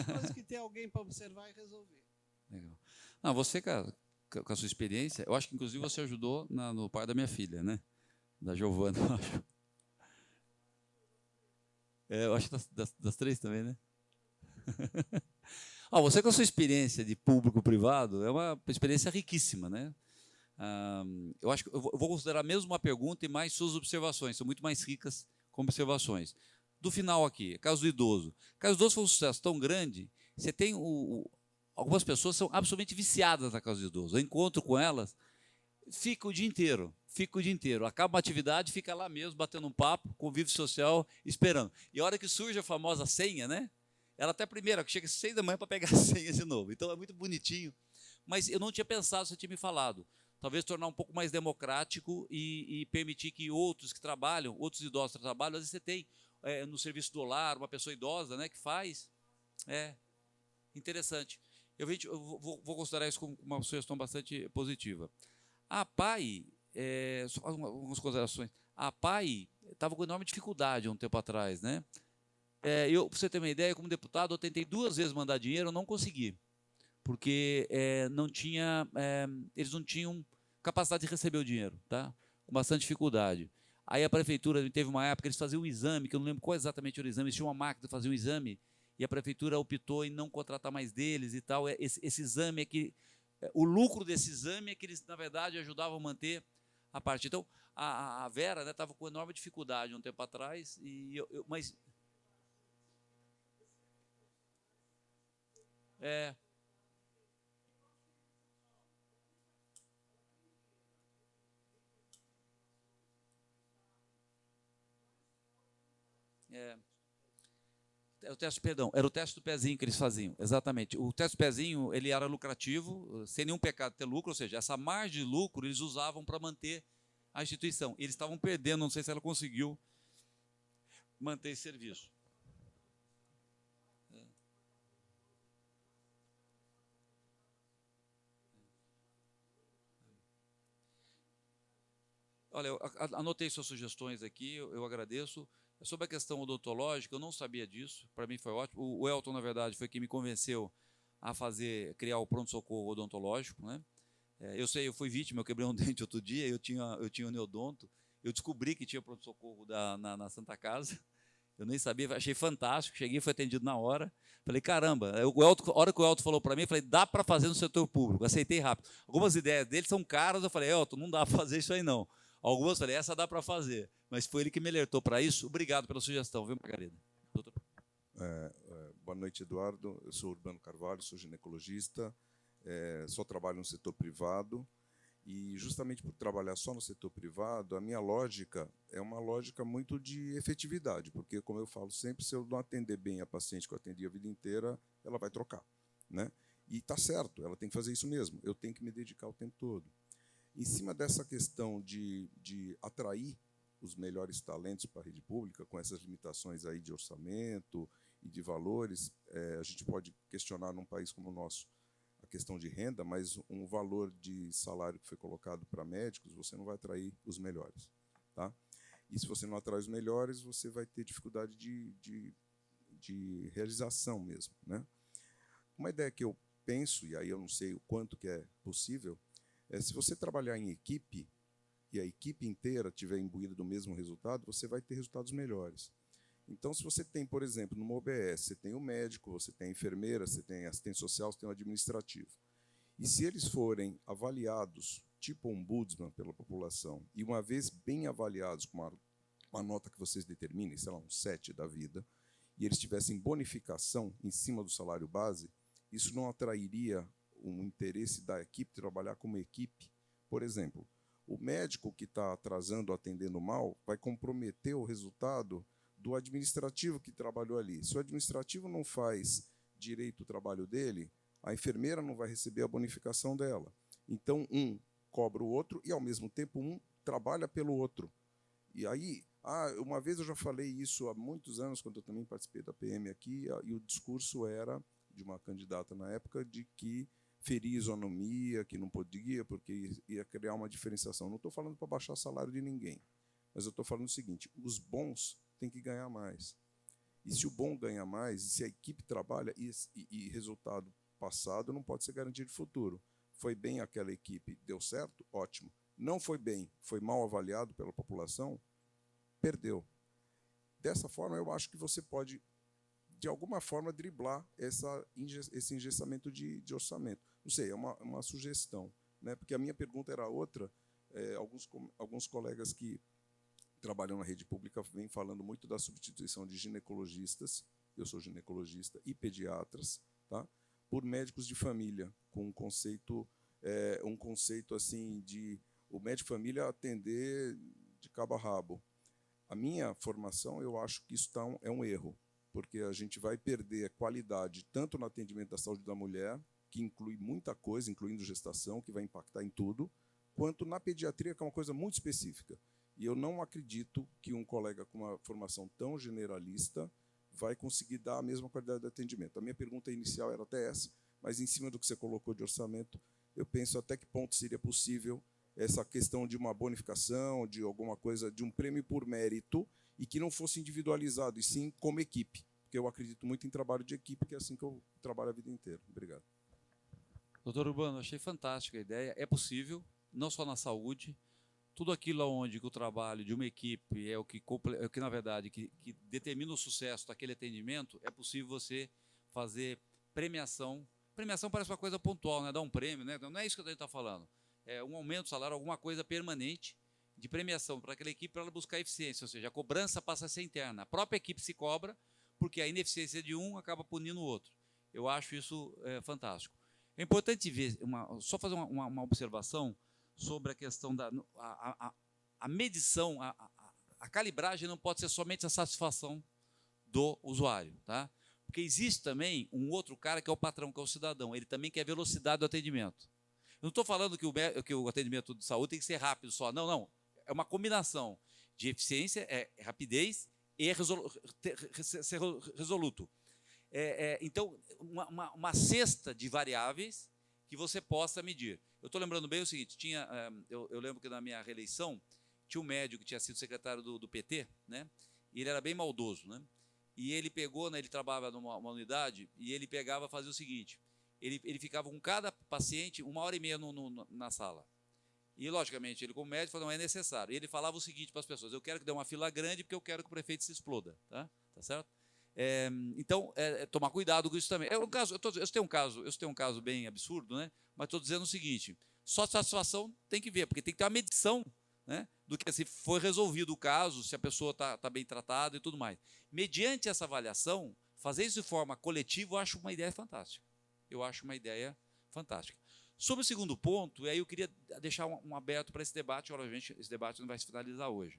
coisa que tem alguém para observar e resolver.
Legal. Não, você, com a sua experiência, eu acho que inclusive você ajudou no pai da minha filha, né? Da Giovana, eu acho. Eu acho das 3 também, né? Você com a sua experiência de público-privado é uma experiência riquíssima, né? Eu acho que eu vou considerar mesmo uma pergunta e mais suas observações, são muito mais ricas com observações. Do final aqui, caso do idoso. O caso do idoso foi um sucesso tão grande, você tem algumas pessoas são absolutamente viciadas na casa do idoso. Eu encontro com elas, fica o dia inteiro. Acaba uma atividade, fica lá mesmo, batendo um papo, convívio social, esperando. E a hora que surge a famosa senha, né? Ela até primeiro, que chega às 6 da manhã para pegar a senha de novo. Então é muito bonitinho. Mas eu não tinha pensado, você tinha me falado. Talvez tornar um pouco mais democrático e permitir que outros que trabalham, outros idosos que trabalham, às vezes você tem no serviço do lar, uma pessoa idosa, né, que faz. Interessante. Eu vou considerar isso como uma sugestão bastante positiva. A APAI, só algumas considerações. A APAI estava com enorme dificuldade há um tempo atrás, né? Para você ter uma ideia, como deputado, eu tentei 2 vezes mandar dinheiro, eu não consegui, porque eles não tinham capacidade de receber o dinheiro, tá? Com bastante dificuldade. Aí a prefeitura, teve uma época, eles faziam um exame, que eu não lembro qual exatamente era o exame, eles tinham uma máquina de fazer um exame, e a prefeitura optou em não contratar mais deles e tal. Esse exame é que... O lucro desse exame é que eles, na verdade, ajudavam a manter a parte. Então, a Vera estava com enorme dificuldade um tempo atrás, mas... Era o teste do pezinho que eles faziam, exatamente. O teste do pezinho, ele era lucrativo, sem nenhum pecado de ter lucro, ou seja, essa margem de lucro eles usavam para manter a instituição. Eles estavam perdendo, não sei se ela conseguiu manter esse serviço. Olha, eu anotei suas sugestões aqui, eu agradeço. Sobre a questão odontológica, eu não sabia disso, para mim foi ótimo. O Elton, na verdade, foi quem me convenceu a criar o pronto-socorro odontológico, né? Eu sei, eu fui vítima, eu quebrei um dente outro dia, eu tinha um neodonto, eu descobri que tinha pronto-socorro na Santa Casa, eu nem sabia, achei fantástico, cheguei, fui atendido na hora, falei, caramba, a hora que o Elton falou para mim, eu falei, dá para fazer no setor público, aceitei rápido. Algumas ideias dele são caras, eu falei, Elton, não dá para fazer isso aí não. Algumas eu falei, essa dá para fazer, mas foi ele que me alertou para isso. Obrigado pela sugestão, viu, Margarida? Doutor.
Boa noite, Eduardo. Eu sou Urbano Carvalho, sou ginecologista, só trabalho no setor privado, e justamente por trabalhar só no setor privado, a minha lógica é uma lógica muito de efetividade, porque, como eu falo sempre, se eu não atender bem a paciente que eu atendi a vida inteira, ela vai trocar, né? E está certo, ela tem que fazer isso mesmo, eu tenho que me dedicar o tempo todo. Em cima dessa questão de atrair os melhores talentos para a rede pública, com essas limitações aí de orçamento e de valores, a gente pode questionar num país como o nosso a questão de renda, mas um valor de salário que foi colocado para médicos, você não vai atrair os melhores, tá? E se você não atrai os melhores, você vai ter dificuldade de realização mesmo, né? Uma ideia que eu penso, e aí eu não sei o quanto que é possível, se você trabalhar em equipe e a equipe inteira estiver imbuída do mesmo resultado, você vai ter resultados melhores. Então, se você tem, por exemplo, numa OBS, você tem o médico, você tem a enfermeira, você tem assistente social, você tem o administrativo. E se eles forem avaliados, tipo ombudsman pela população, e uma vez bem avaliados com uma nota que vocês determinem, sei lá, um 7 da vida, e eles tivessem bonificação em cima do salário base, isso não atrairia um interesse da equipe trabalhar como equipe. Por exemplo, o médico que está atrasando, atendendo mal, vai comprometer o resultado do administrativo que trabalhou ali. Se o administrativo não faz direito o trabalho dele, a enfermeira não vai receber a bonificação dela. Então, um cobra o outro e, ao mesmo tempo, um trabalha pelo outro. E aí, uma vez eu já falei isso há muitos anos, quando eu também participei da PM aqui, e o discurso era de uma candidata na época de que ferir isonomia, que não podia, porque ia criar uma diferenciação. Não estou falando para baixar o salário de ninguém, mas eu estou falando o seguinte, os bons têm que ganhar mais. E se o bom ganha mais, e se a equipe trabalha, e resultado passado não pode ser garantia de futuro. Foi bem aquela equipe, deu certo? Ótimo. Não foi bem, foi mal avaliado pela população, perdeu. Dessa forma, eu acho que você pode, de alguma forma, driblar esse engessamento de orçamento. Não sei, é uma sugestão, né? Porque a minha pergunta era outra. Alguns colegas que trabalham na rede pública vêm falando muito da substituição de ginecologistas, eu sou ginecologista, e pediatras, tá? Por médicos de família, com um conceito assim de o médico de família atender de cabo a rabo. A minha formação, eu acho que isso é um erro, porque a gente vai perder a qualidade tanto no atendimento da saúde da mulher, que inclui muita coisa, incluindo gestação, que vai impactar em tudo, quanto na pediatria, que é uma coisa muito específica. E eu não acredito que um colega com uma formação tão generalista vai conseguir dar a mesma qualidade de atendimento. A minha pergunta inicial era até essa, mas em cima do que você colocou de orçamento, eu penso até que ponto seria possível essa questão de uma bonificação, de alguma coisa, de um prêmio por mérito, e que não fosse individualizado, e sim como equipe, porque eu acredito muito em trabalho de equipe, que é assim que eu trabalho a vida inteira. Obrigado.
Doutor Urbano, achei fantástica a ideia. É possível, não só na saúde, tudo aquilo onde o trabalho de uma equipe é o que na verdade, que determina o sucesso daquele atendimento, é possível você fazer premiação. Premiação parece uma coisa pontual, né? Dar um prêmio, né? Não é isso que a gente está falando. É um aumento do salário, alguma coisa permanente de premiação para aquela equipe para ela buscar eficiência, ou seja, a cobrança passa a ser interna. A própria equipe se cobra porque a ineficiência de um acaba punindo o outro. Eu acho isso fantástico. É importante ver, só fazer uma observação sobre a questão da a medição, a calibragem não pode ser somente a satisfação do usuário, tá? Porque existe também um outro cara que é o patrão, que é o cidadão. Ele também quer velocidade do atendimento. Eu não estou falando que o atendimento de saúde tem que ser rápido só. Não, não. é uma combinação de eficiência, rapidez e ser resoluto. Então, uma cesta de variáveis que você possa medir. Eu estou lembrando bem o seguinte, eu lembro que na minha reeleição, tinha um médico que tinha sido secretário do PT, né? E ele era bem maldoso, né? E ele pegou, né, ele trabalhava numa unidade, e ele pegava, fazia o seguinte, ele ficava com cada paciente 1h30 na sala. E, logicamente, ele como médico falou, não é necessário. E ele falava o seguinte para as pessoas, eu quero que dê uma fila grande porque eu quero que o prefeito se exploda. Tá certo? Então, tomar cuidado com isso também. Eu tenho um caso bem absurdo, né? Mas estou dizendo o seguinte, só satisfação tem que ver, porque tem que ter uma medição, né, do que se foi resolvido o caso, se a pessoa está bem tratada e tudo mais. Mediante essa avaliação, fazer isso de forma coletiva, eu acho uma ideia fantástica. Sobre o segundo ponto, aí eu queria deixar um aberto para esse debate, obviamente, esse debate não vai se finalizar hoje.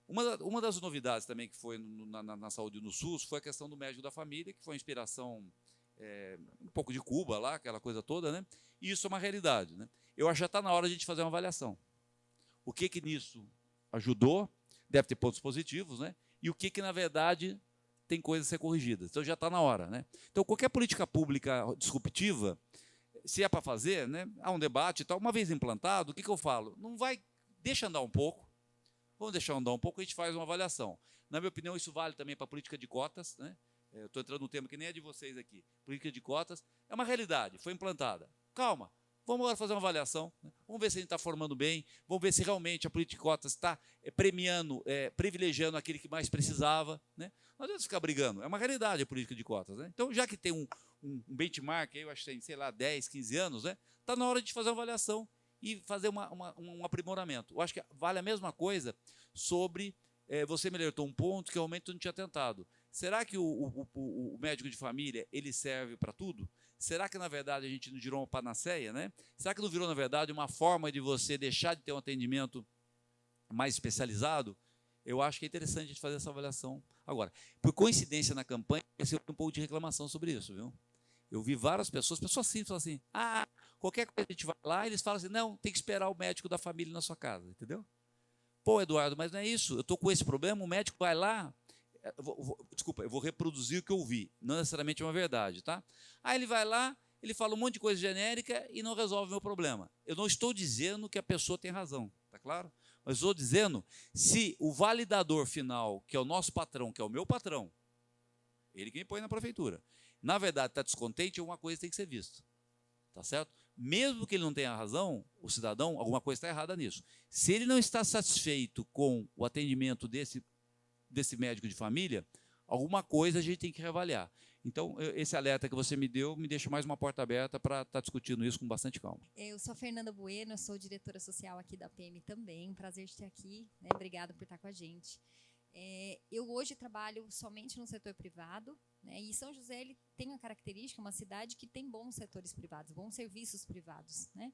Uma das novidades também que foi na saúde no SUS foi a questão do médico da família, que foi uma inspiração um pouco de Cuba, lá, aquela coisa toda, né? E isso é uma realidade, né? Eu acho que já está na hora de a gente fazer uma avaliação. O que nisso ajudou, deve ter pontos positivos, né? E o que na verdade, tem coisas a ser corrigidas. Então, já está na hora, né? Então, qualquer política pública disruptiva, se é para fazer, né, há um debate e tal, uma vez implantado, o que eu falo? Não vai, deixa andar um pouco, vamos deixar andar um pouco, a gente faz uma avaliação. Na minha opinião, isso vale também para a política de cotas, né? Eu estou entrando num tema que nem é de vocês aqui. Política de cotas é uma realidade, foi implantada. Calma, vamos agora fazer uma avaliação, né? Vamos ver se a gente está formando bem, vamos ver se realmente a política de cotas está premiando, privilegiando aquele que mais precisava, né? Não adianta ficar brigando, é uma realidade a política de cotas, né? Então, já que tem um benchmark, eu acho que tem, sei lá, 10, 15 anos, né? Está na hora de fazer uma avaliação e fazer um aprimoramento. Eu acho que vale a mesma coisa sobre, você me alertou um ponto que realmente eu não tinha tentado. Será que o médico de família, ele serve para tudo? Será que, na verdade, a gente não virou uma panaceia, né? Será que não virou, na verdade, uma forma de você deixar de ter um atendimento mais especializado? Eu acho que é interessante a gente fazer essa avaliação. Agora, por coincidência na campanha, eu recebi um pouco de reclamação sobre isso, viu? Eu vi várias pessoas simples falam assim, qualquer coisa a gente vai lá, e eles falam assim, não, tem que esperar o médico da família na sua casa, entendeu? Pô, Eduardo, mas não é isso, eu estou com esse problema, o médico vai lá, eu vou reproduzir o que eu vi, não necessariamente é uma verdade, tá? Aí ele vai lá, ele fala um monte de coisa genérica e não resolve o meu problema. Eu não estou dizendo que a pessoa tem razão, tá claro? Mas estou dizendo, se o validador final, que é o nosso patrão, que é o meu patrão, ele que me põe na prefeitura, na verdade está descontente, alguma coisa tem que ser vista, tá certo? Mesmo que ele não tenha razão, o cidadão, alguma coisa está errada nisso. Se ele não está satisfeito com o atendimento desse médico de família, alguma coisa a gente tem que reavaliar. Então, esse alerta que você me deu me deixa mais uma porta aberta para estar discutindo isso com bastante calma.
Eu sou a Fernanda Bueno, eu sou diretora social aqui da PM também. Prazer de ter aqui, né? Obrigada por estar com a gente. Eu hoje trabalho somente no setor privado, né? E São José ele tem a característica, uma cidade que tem bons setores privados, bons serviços privados, né?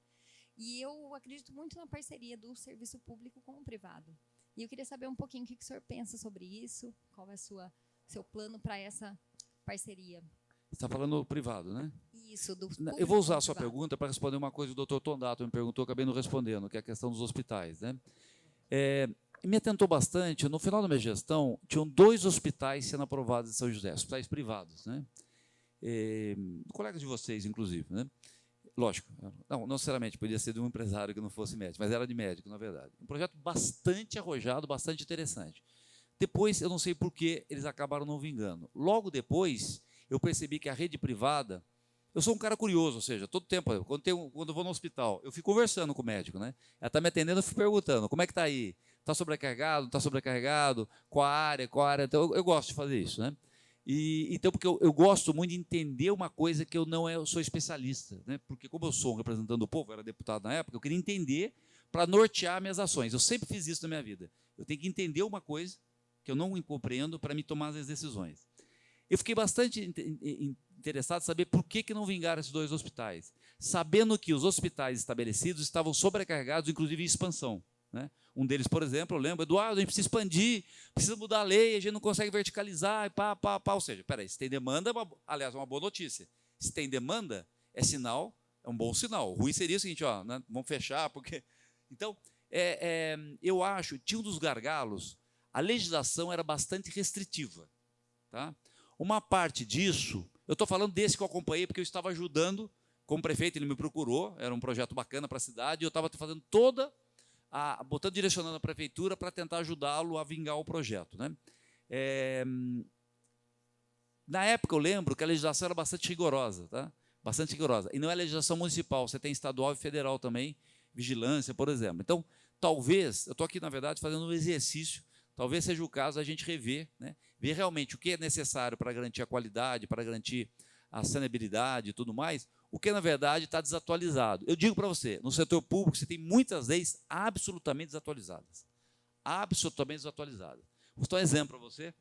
E eu acredito muito na parceria do serviço público com o privado. E eu queria saber um pouquinho o que o senhor pensa sobre isso, qual é o seu plano para essa parceria.
Você está falando privado, né?
Isso, do
Eu vou usar a sua pergunta para responder uma coisa que o doutor Tondato me perguntou, acabei não respondendo, que é a questão dos hospitais, né? Me atentou bastante, no final da minha gestão, tinham 2 hospitais sendo aprovados em São José, hospitais privados, né? Colegas de vocês, inclusive, né? Lógico, não necessariamente, podia ser de um empresário que não fosse médico, mas era de médico, na verdade. Um projeto bastante arrojado, bastante interessante. Depois, eu não sei por que eles acabaram não vingando. Logo depois, eu percebi que a rede privada... Eu sou um cara curioso, ou seja, todo tempo, quando eu vou no hospital, eu fico conversando com o médico, né? Ela está me atendendo, eu fico perguntando, como é que está aí? Está sobrecarregado? Não está sobrecarregado? Qual a área? Então, eu gosto de fazer isso, né? Então, porque eu gosto muito de entender uma coisa que eu sou especialista, né? Porque como eu sou um representante do povo, eu era deputado na época, eu queria entender para nortear minhas ações. Eu sempre fiz isso na minha vida. Eu tenho que entender uma coisa que eu não compreendo para me tomar as decisões. Eu fiquei bastante interessado em saber por que não vingaram esses 2 hospitais, sabendo que os hospitais estabelecidos estavam sobrecarregados, inclusive em expansão, né? Um deles, por exemplo, eu lembro, Eduardo, a gente precisa expandir, precisa mudar a lei, a gente não consegue verticalizar, e pá. Ou seja, peraí, se tem demanda, aliás, é uma boa notícia. Se tem demanda, é um bom sinal. O ruim seria o seguinte, né? Vamos fechar, porque... Então, eu acho, tinha um dos gargalos, a legislação era bastante restritiva. Tá? Uma parte disso, eu estou falando desse que eu acompanhei, porque eu estava ajudando, como prefeito, ele me procurou, era um projeto bacana para a cidade, e eu estava fazendo direcionando a prefeitura para tentar ajudá-lo a vingar o projeto. Né? Na época, eu lembro que a legislação era bastante rigorosa, tá? Bastante rigorosa. E não é legislação municipal, você tem estadual e federal também, vigilância, por exemplo. Então, talvez, eu estou aqui, na verdade, fazendo um exercício, talvez seja o caso a gente rever, né? Ver realmente o que é necessário para garantir a qualidade, para garantir a saneabilidade e tudo mais, o que, na verdade, está desatualizado. Eu digo para você, no setor público, você tem muitas leis absolutamente desatualizadas. Absolutamente desatualizadas. Vou dar um exemplo para você.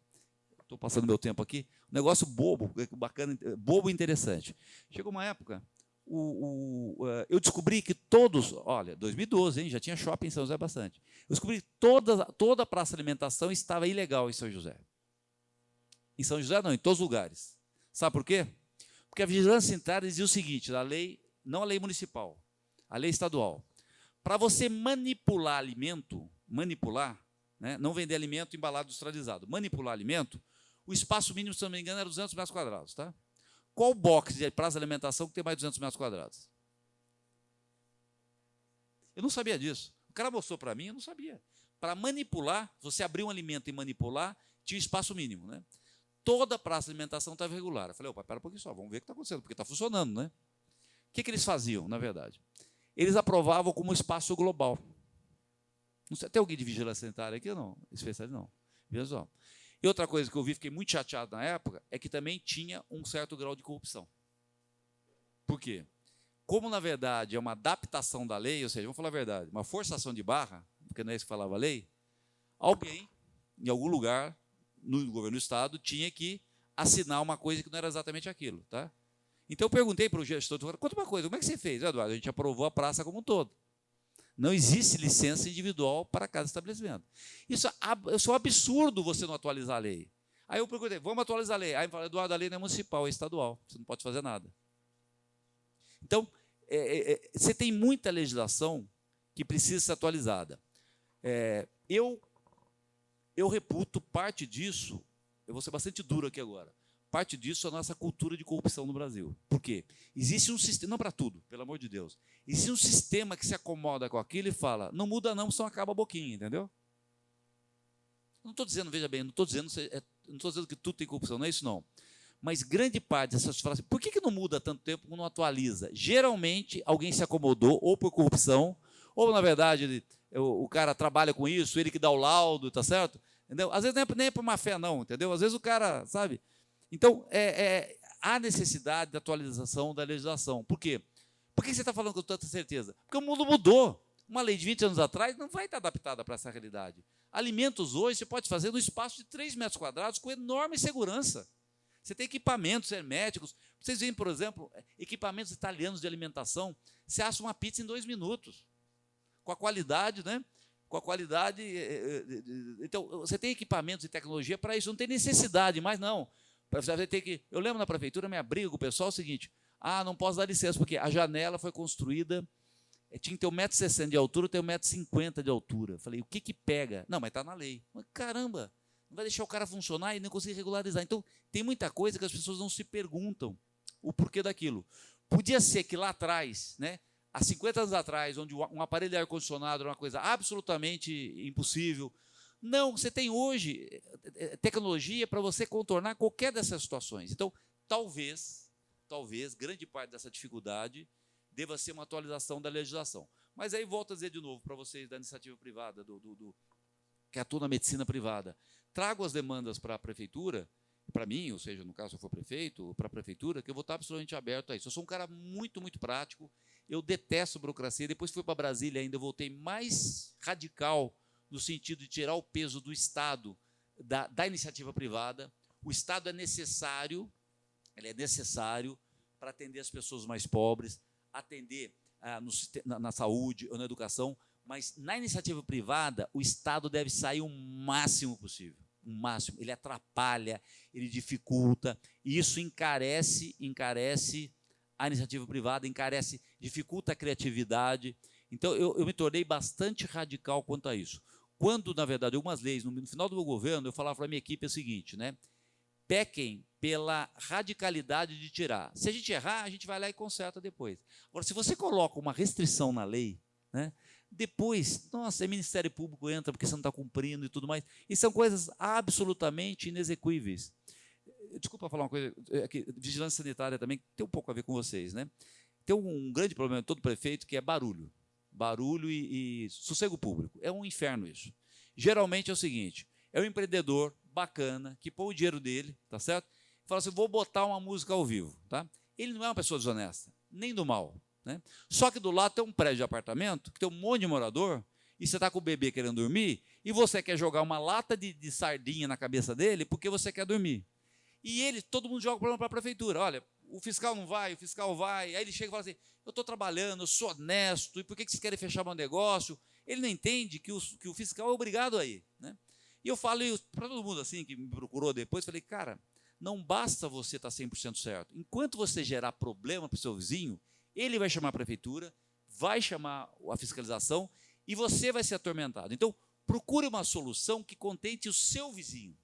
Estou passando meu tempo aqui. Um negócio bobo, bacana, bobo e interessante. Chegou uma época, eu descobri que todos, olha, 2012, hein, já tinha shopping em São José bastante. Eu descobri que toda a praça de alimentação estava ilegal em São José. Em São José, não, em todos os lugares. Sabe por quê? Porque a vigilância sanitária dizia o seguinte, a lei, não a lei municipal, a lei estadual. Para você manipular alimento, né, não vender alimento embalado industrializado, manipular alimento, o espaço mínimo, se não me engano, era 200 metros quadrados. Tá? Qual box de praça de alimentação que tem mais de 200 metros quadrados? Eu não sabia disso. O cara mostrou para mim, eu não sabia. Para manipular, você abrir um alimento e manipular, tinha espaço mínimo. Né? Toda a praça de alimentação estava irregular. Eu falei, opa, pera um pouquinho só, vamos ver o que está acontecendo, porque está funcionando. Né? O que eles faziam, na verdade? Eles aprovavam como espaço global. Não sei, tem alguém de vigilância sanitária aqui ou não? Especialista não. Veja. E outra coisa que eu vi, fiquei muito chateado na época, é que também tinha um certo grau de corrupção. Por quê? Como, na verdade, é uma adaptação da lei, ou seja, vamos falar a verdade, uma forçação de barra, porque não é isso que falava a lei, alguém, em algum lugar, no governo do Estado, tinha que assinar uma coisa que não era exatamente aquilo. Tá? Então, eu perguntei para o gestor, conta uma coisa, como é que você fez, Eduardo? A gente aprovou a praça como um todo. Não existe licença individual para cada estabelecimento. Isso é um absurdo você não atualizar a lei. Aí eu perguntei, vamos atualizar a lei. Aí ele falou, Eduardo, a lei não é municipal, é estadual. Você não pode fazer nada. Então, você tem muita legislação que precisa ser atualizada. Eu reputo parte disso, eu vou ser bastante duro aqui agora, parte disso é a nossa cultura de corrupção no Brasil. Por quê? Existe um sistema, não para tudo, pelo amor de Deus, existe um sistema que se acomoda com aquilo e fala, não muda não, senão acaba a boquinha, entendeu? Não estou dizendo, veja bem, não estou dizendo que tudo tem corrupção, não é isso não. Mas grande parte dessas frases, por que não muda tanto tempo quando não atualiza? Geralmente, alguém se acomodou, ou por corrupção, ou, na verdade, o cara trabalha com isso, ele que dá o laudo, tá certo? Entendeu? Às vezes nem é por má fé, não, entendeu? Às vezes o cara, sabe? Então, há necessidade de atualização da legislação. Por quê? Por que você está falando com tanta certeza? Porque o mundo mudou. Uma lei de 20 anos atrás não vai estar adaptada para essa realidade. Alimentos hoje você pode fazer no espaço de 3 metros quadrados com enorme segurança. Você tem equipamentos herméticos. Vocês veem, por exemplo, equipamentos italianos de alimentação. Você assa uma pizza em 2 minutos. Com a qualidade, né? Com a qualidade. Então, você tem equipamentos e tecnologia para isso. Não tem necessidade mais, não. Você tem que, eu lembro na prefeitura, minha briga com o pessoal é o seguinte, não posso dar licença, porque a janela foi construída, tinha que ter 1,60 m de altura, tem 1,50 m de altura. Eu falei, o que pega? Não, mas está na lei. Mas, caramba, não vai deixar o cara funcionar e nem conseguir regularizar. Então, tem muita coisa que as pessoas não se perguntam o porquê daquilo. Podia ser que lá atrás, né, há 50 anos atrás, onde um aparelho de ar-condicionado era uma coisa absolutamente impossível. Não, você tem hoje tecnologia para você contornar qualquer dessas situações. Então, talvez, grande parte dessa dificuldade deva ser uma atualização da legislação. Mas aí volto a dizer de novo para vocês da iniciativa privada, que atua na medicina privada. Trago as demandas para a prefeitura, para mim, ou seja, no caso, se eu for prefeito, para a prefeitura, que eu vou estar absolutamente aberto a isso. Eu sou um cara muito, muito prático, eu detesto burocracia. Depois fui para Brasília ainda, eu voltei mais radical no sentido de tirar o peso do Estado, da iniciativa privada. O Estado é necessário, ele é necessário para atender as pessoas mais pobres, atender na saúde ou na educação, mas na iniciativa privada, o Estado deve sair o máximo possível. O máximo. Ele atrapalha, ele dificulta, e isso encarece a iniciativa privada, dificulta a criatividade. Então, eu me tornei bastante radical quanto a isso. Quando, na verdade, algumas leis, no final do meu governo, eu falava para a minha equipe o seguinte, né? Pequem pela radicalidade de tirar. Se a gente errar, a gente vai lá e conserta depois. Agora, se você coloca uma restrição na lei, né, depois, nossa, Ministério Público entra porque você não está cumprindo e tudo mais. E são coisas absolutamente inexequíveis. Desculpa falar uma coisa, vigilância sanitária também tem um pouco a ver com vocês, né? Tem um grande problema de todo prefeito que é barulho. Barulho e sossego público. É um inferno isso. Geralmente é o seguinte, é um empreendedor bacana, que põe o dinheiro dele, tá certo? E fala assim, vou botar uma música ao vivo, tá? Ele não é uma pessoa desonesta, nem do mal, né? Só que do lado tem um prédio de apartamento, que tem um monte de morador, e você está com o bebê querendo dormir, e você quer jogar uma lata de sardinha na cabeça dele, porque você quer dormir. E ele, todo mundo joga o problema para a prefeitura, olha, o fiscal não vai, o fiscal vai, aí ele chega e fala assim, eu estou trabalhando, eu sou honesto, e por que vocês querem fechar meu negócio? Ele não entende que o fiscal é obrigado a ir, né? E eu falo para todo mundo assim, que me procurou depois, falei, cara, não basta você estar 100% certo. Enquanto você gerar problema para o seu vizinho, ele vai chamar a prefeitura, vai chamar a fiscalização e você vai ser atormentado. Então, procure uma solução que contente o seu vizinho.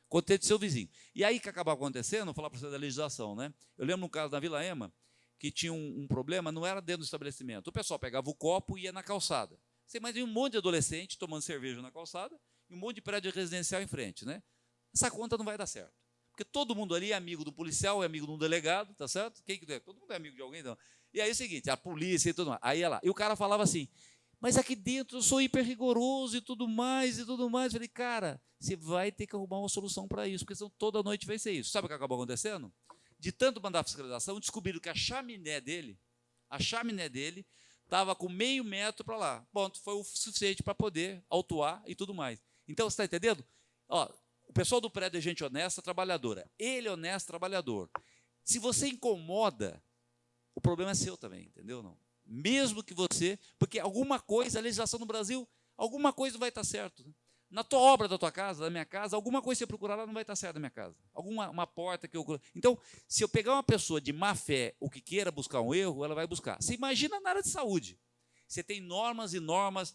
Contente o seu vizinho. E aí, o que acabava acontecendo, vou falar para você da legislação, né? Eu lembro um caso na Vila Ema, que tinha um problema, não era dentro do estabelecimento. O pessoal pegava o copo e ia na calçada. Você imagina um monte de adolescente tomando cerveja na calçada, e um monte de prédio residencial em frente, né? Essa conta não vai dar certo. Porque todo mundo ali é amigo do policial, é amigo de um delegado, tá certo? Quem que é? Todo mundo é amigo de alguém, então. E aí é o seguinte, a polícia e tudo mais. Aí ia lá. E o cara falava assim, mas aqui dentro eu sou hiper rigoroso e tudo mais, e tudo mais. Eu falei, cara, você vai ter que arrumar uma solução para isso, porque senão toda noite vai ser isso. Sabe o que acabou acontecendo? De tanto mandar a fiscalização, descobriram que a chaminé dele estava com meio metro para lá. Ponto, foi o suficiente para poder autuar e tudo mais. Então, você está entendendo? Ó, o pessoal do prédio é gente honesta, trabalhadora. Ele é honesto, trabalhador. Se você incomoda, o problema é seu também, entendeu? Não? Mesmo que você... Porque alguma coisa, a legislação no Brasil, alguma coisa não vai estar certo. Né? Na tua obra da tua casa, da minha casa, alguma coisa que você procurar lá não vai estar certo na minha casa. Uma porta que eu... Então, se eu pegar uma pessoa de má fé, ou que queira buscar um erro, ela vai buscar. Você imagina na área de saúde. Você tem normas e normas,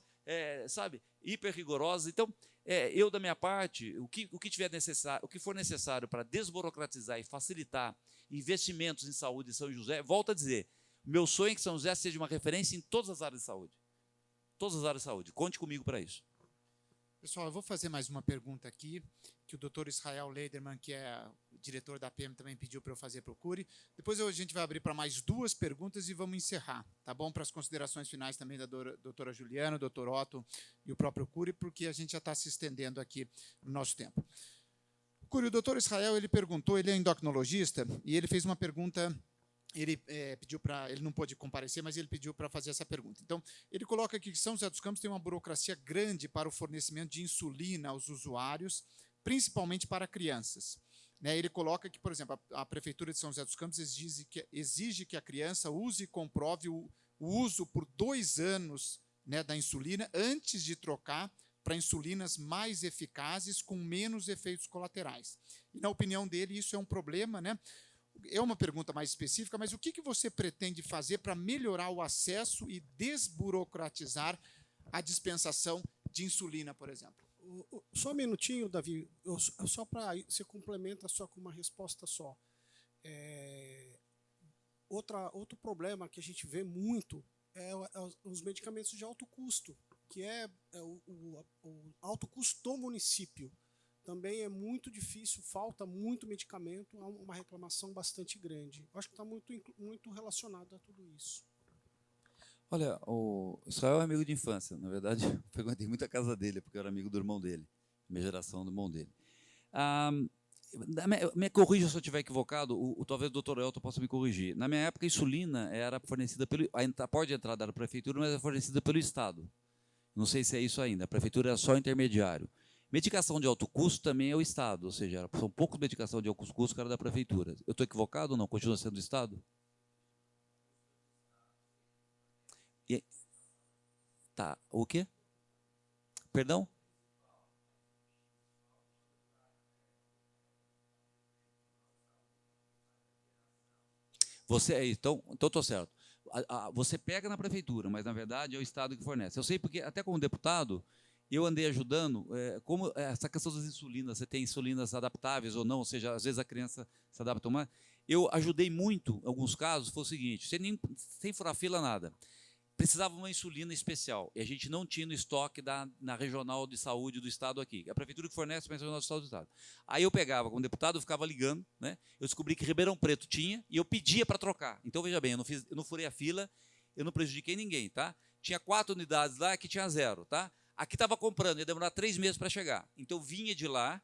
sabe, hiper rigorosas. Então, eu, da minha parte, o que for necessário para desburocratizar e facilitar investimentos em saúde em São José, volto a dizer, meu sonho é que São José seja uma referência em todas as áreas de saúde. Todas as áreas de saúde. Conte comigo para isso.
Pessoal, eu vou fazer mais uma pergunta aqui, que o doutor Israel Lederman, que é o diretor da PM, também pediu para eu fazer para o Cury. Depois a gente vai abrir para mais 2 perguntas e vamos encerrar, tá bom? Para as considerações finais também da doutora Juliana, do doutor Otto e o próprio Cury, porque a gente já está se estendendo aqui no nosso tempo. Cury, o doutor Israel, ele perguntou, ele é endocrinologista, e ele fez uma pergunta... Ele pediu para, ele não pôde comparecer, mas ele pediu para fazer essa pergunta. Então, ele coloca aqui que São José dos Campos tem uma burocracia grande para o fornecimento de insulina aos usuários, principalmente para crianças. Né, ele coloca que, por exemplo, a Prefeitura de São José dos Campos exige que a criança use e comprove o uso por 2 anos, né, da insulina antes de trocar para insulinas mais eficazes com menos efeitos colaterais. E, na opinião dele, isso é um problema, né? É uma pergunta mais específica, mas o que você pretende fazer para melhorar o acesso e desburocratizar a dispensação de insulina, por exemplo?
Só um minutinho, Davi, só para você complementa só com uma resposta só. Outro problema que a gente vê muito é os medicamentos de alto custo, que é o alto custo do município. Também é muito difícil, falta muito medicamento, há uma reclamação bastante grande. Eu acho que está muito relacionado a tudo isso.
Olha, o Israel é amigo de infância. Na verdade, eu frequentei muito a casa dele, porque eu era amigo do irmão dele, minha geração do irmão dele. Me corrija se eu estiver equivocado, talvez o doutor Elton possa me corrigir. Na minha época, a insulina era fornecida a porta de entrada da prefeitura, mas era fornecida pelo Estado. Não sei se é isso ainda, a prefeitura era só intermediário. Medicação de alto custo também é o Estado, ou seja, são poucas medicação de alto custo que era da prefeitura. Eu estou equivocado ou não? Continua sendo do Estado? Tá, o quê? Perdão? Você, então estou certo. Você pega na prefeitura, mas, na verdade, é o Estado que fornece. Eu sei porque, até como deputado, eu andei ajudando, como essa questão das insulinas, você tem insulinas adaptáveis ou não, ou seja, às vezes a criança se adapta mais. Eu ajudei muito, em alguns casos, foi o seguinte, sem furar fila, nada. Precisava uma insulina especial, e a gente não tinha no estoque na regional de saúde do Estado aqui. A prefeitura que fornece, mas a regional de saúde do Estado. Aí eu pegava, como deputado, eu ficava ligando, né? Eu descobri que Ribeirão Preto tinha, e eu pedia para trocar. Então, veja bem, eu não furei a fila, eu não prejudiquei ninguém, tá? Tinha 4 unidades lá, aqui tinha 0, tá? Aqui estava comprando, ia demorar 3 meses para chegar. Então, eu vinha de lá,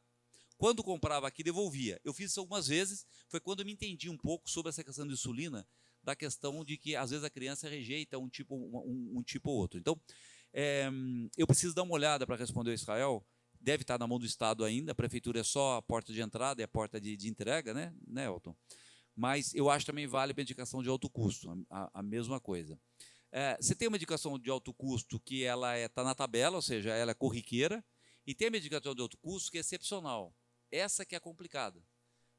quando comprava aqui, devolvia. Eu fiz isso algumas vezes, foi quando eu me entendi um pouco sobre essa questão de insulina, da questão de que, às vezes, a criança rejeita um tipo ou outro. Então, eu preciso dar uma olhada para responder ao Israel, deve estar na mão do Estado ainda, a prefeitura é só a porta de entrada e a porta de entrega, né, Elton? Mas eu acho que também vale para a medicação de alto custo, a mesma coisa. Você tem uma medicação de alto custo que ela está na tabela, ou seja, ela é corriqueira, e tem a medicação de alto custo que é excepcional. Essa que é complicada,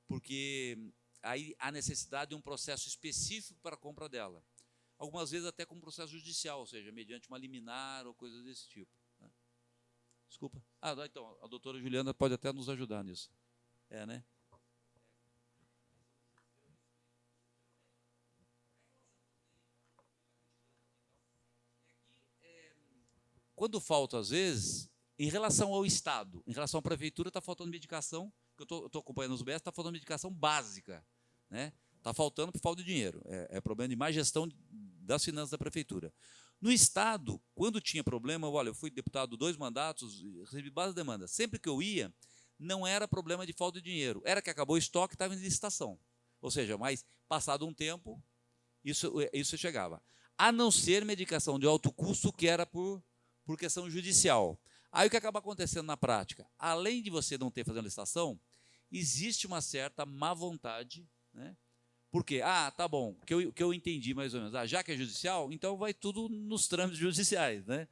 porque aí há necessidade de um processo específico para a compra dela. Algumas vezes até com um processo judicial, ou seja, mediante uma liminar ou coisas desse tipo. Né? Desculpa. Então, a doutora Juliana pode até nos ajudar nisso. Né? Quando falta, às vezes, em relação ao Estado, em relação à prefeitura, está faltando medicação, que eu estou acompanhando os BS, está faltando medicação básica. Né? Está faltando por falta de dinheiro. É problema de má gestão das finanças da prefeitura. No Estado, quando tinha problema, olha, eu fui deputado 2 mandatos, recebi várias demandas. Sempre que eu ia, não era problema de falta de dinheiro. Era que acabou o estoque e estava em licitação. Ou seja, mas passado um tempo, isso chegava. A não ser medicação de alto custo, que era por questão judicial. Aí o que acaba acontecendo na prática? Além de você não ter fazendo licitação, existe uma certa má vontade, né? Por quê? Tá bom, que eu entendi mais ou menos. Já que é judicial, então vai tudo nos trâmites judiciais, né?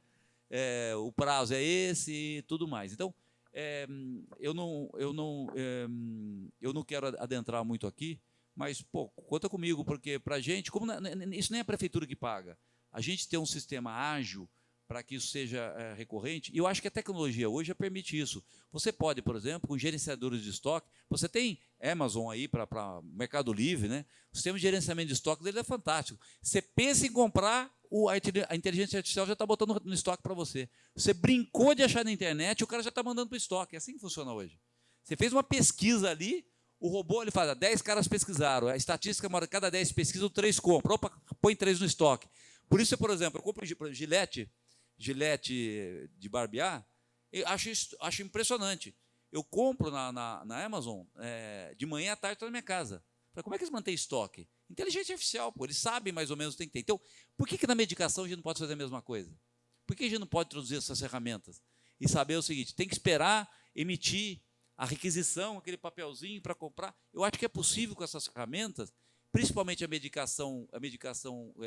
O prazo é esse e tudo mais. Então, eu não quero adentrar muito aqui, mas, pô, conta comigo, porque para a gente, isso nem é a prefeitura que paga, a gente tem um sistema ágil para que isso seja recorrente, e eu acho que a tecnologia hoje já permite isso. Você pode, por exemplo, com gerenciadores de estoque, você tem Amazon aí para Mercado Livre, né? O sistema de gerenciamento de estoque dele é fantástico. Você pensa em comprar, a inteligência artificial já está botando no estoque para você. Você brincou de achar na internet, o cara já está mandando para o estoque. É assim que funciona hoje. Você fez uma pesquisa ali, o robô ele fala, 10 caras pesquisaram, a estatística mora, cada 10 pesquisam, 3 compram. Opa, põe 3 no estoque. Por isso, por exemplo, eu compro Gillette de barbear, eu acho impressionante. Eu compro na Amazon, de manhã à tarde estou na minha casa. Falei, como é que eles mantêm estoque? Inteligência artificial, pô, eles sabem mais ou menos o que tem que ter. Então, por que na medicação a gente não pode fazer a mesma coisa? Por que a gente não pode introduzir essas ferramentas? E saber o seguinte, tem que esperar emitir a requisição, aquele papelzinho para comprar. Eu acho que é possível com essas ferramentas, principalmente a medicação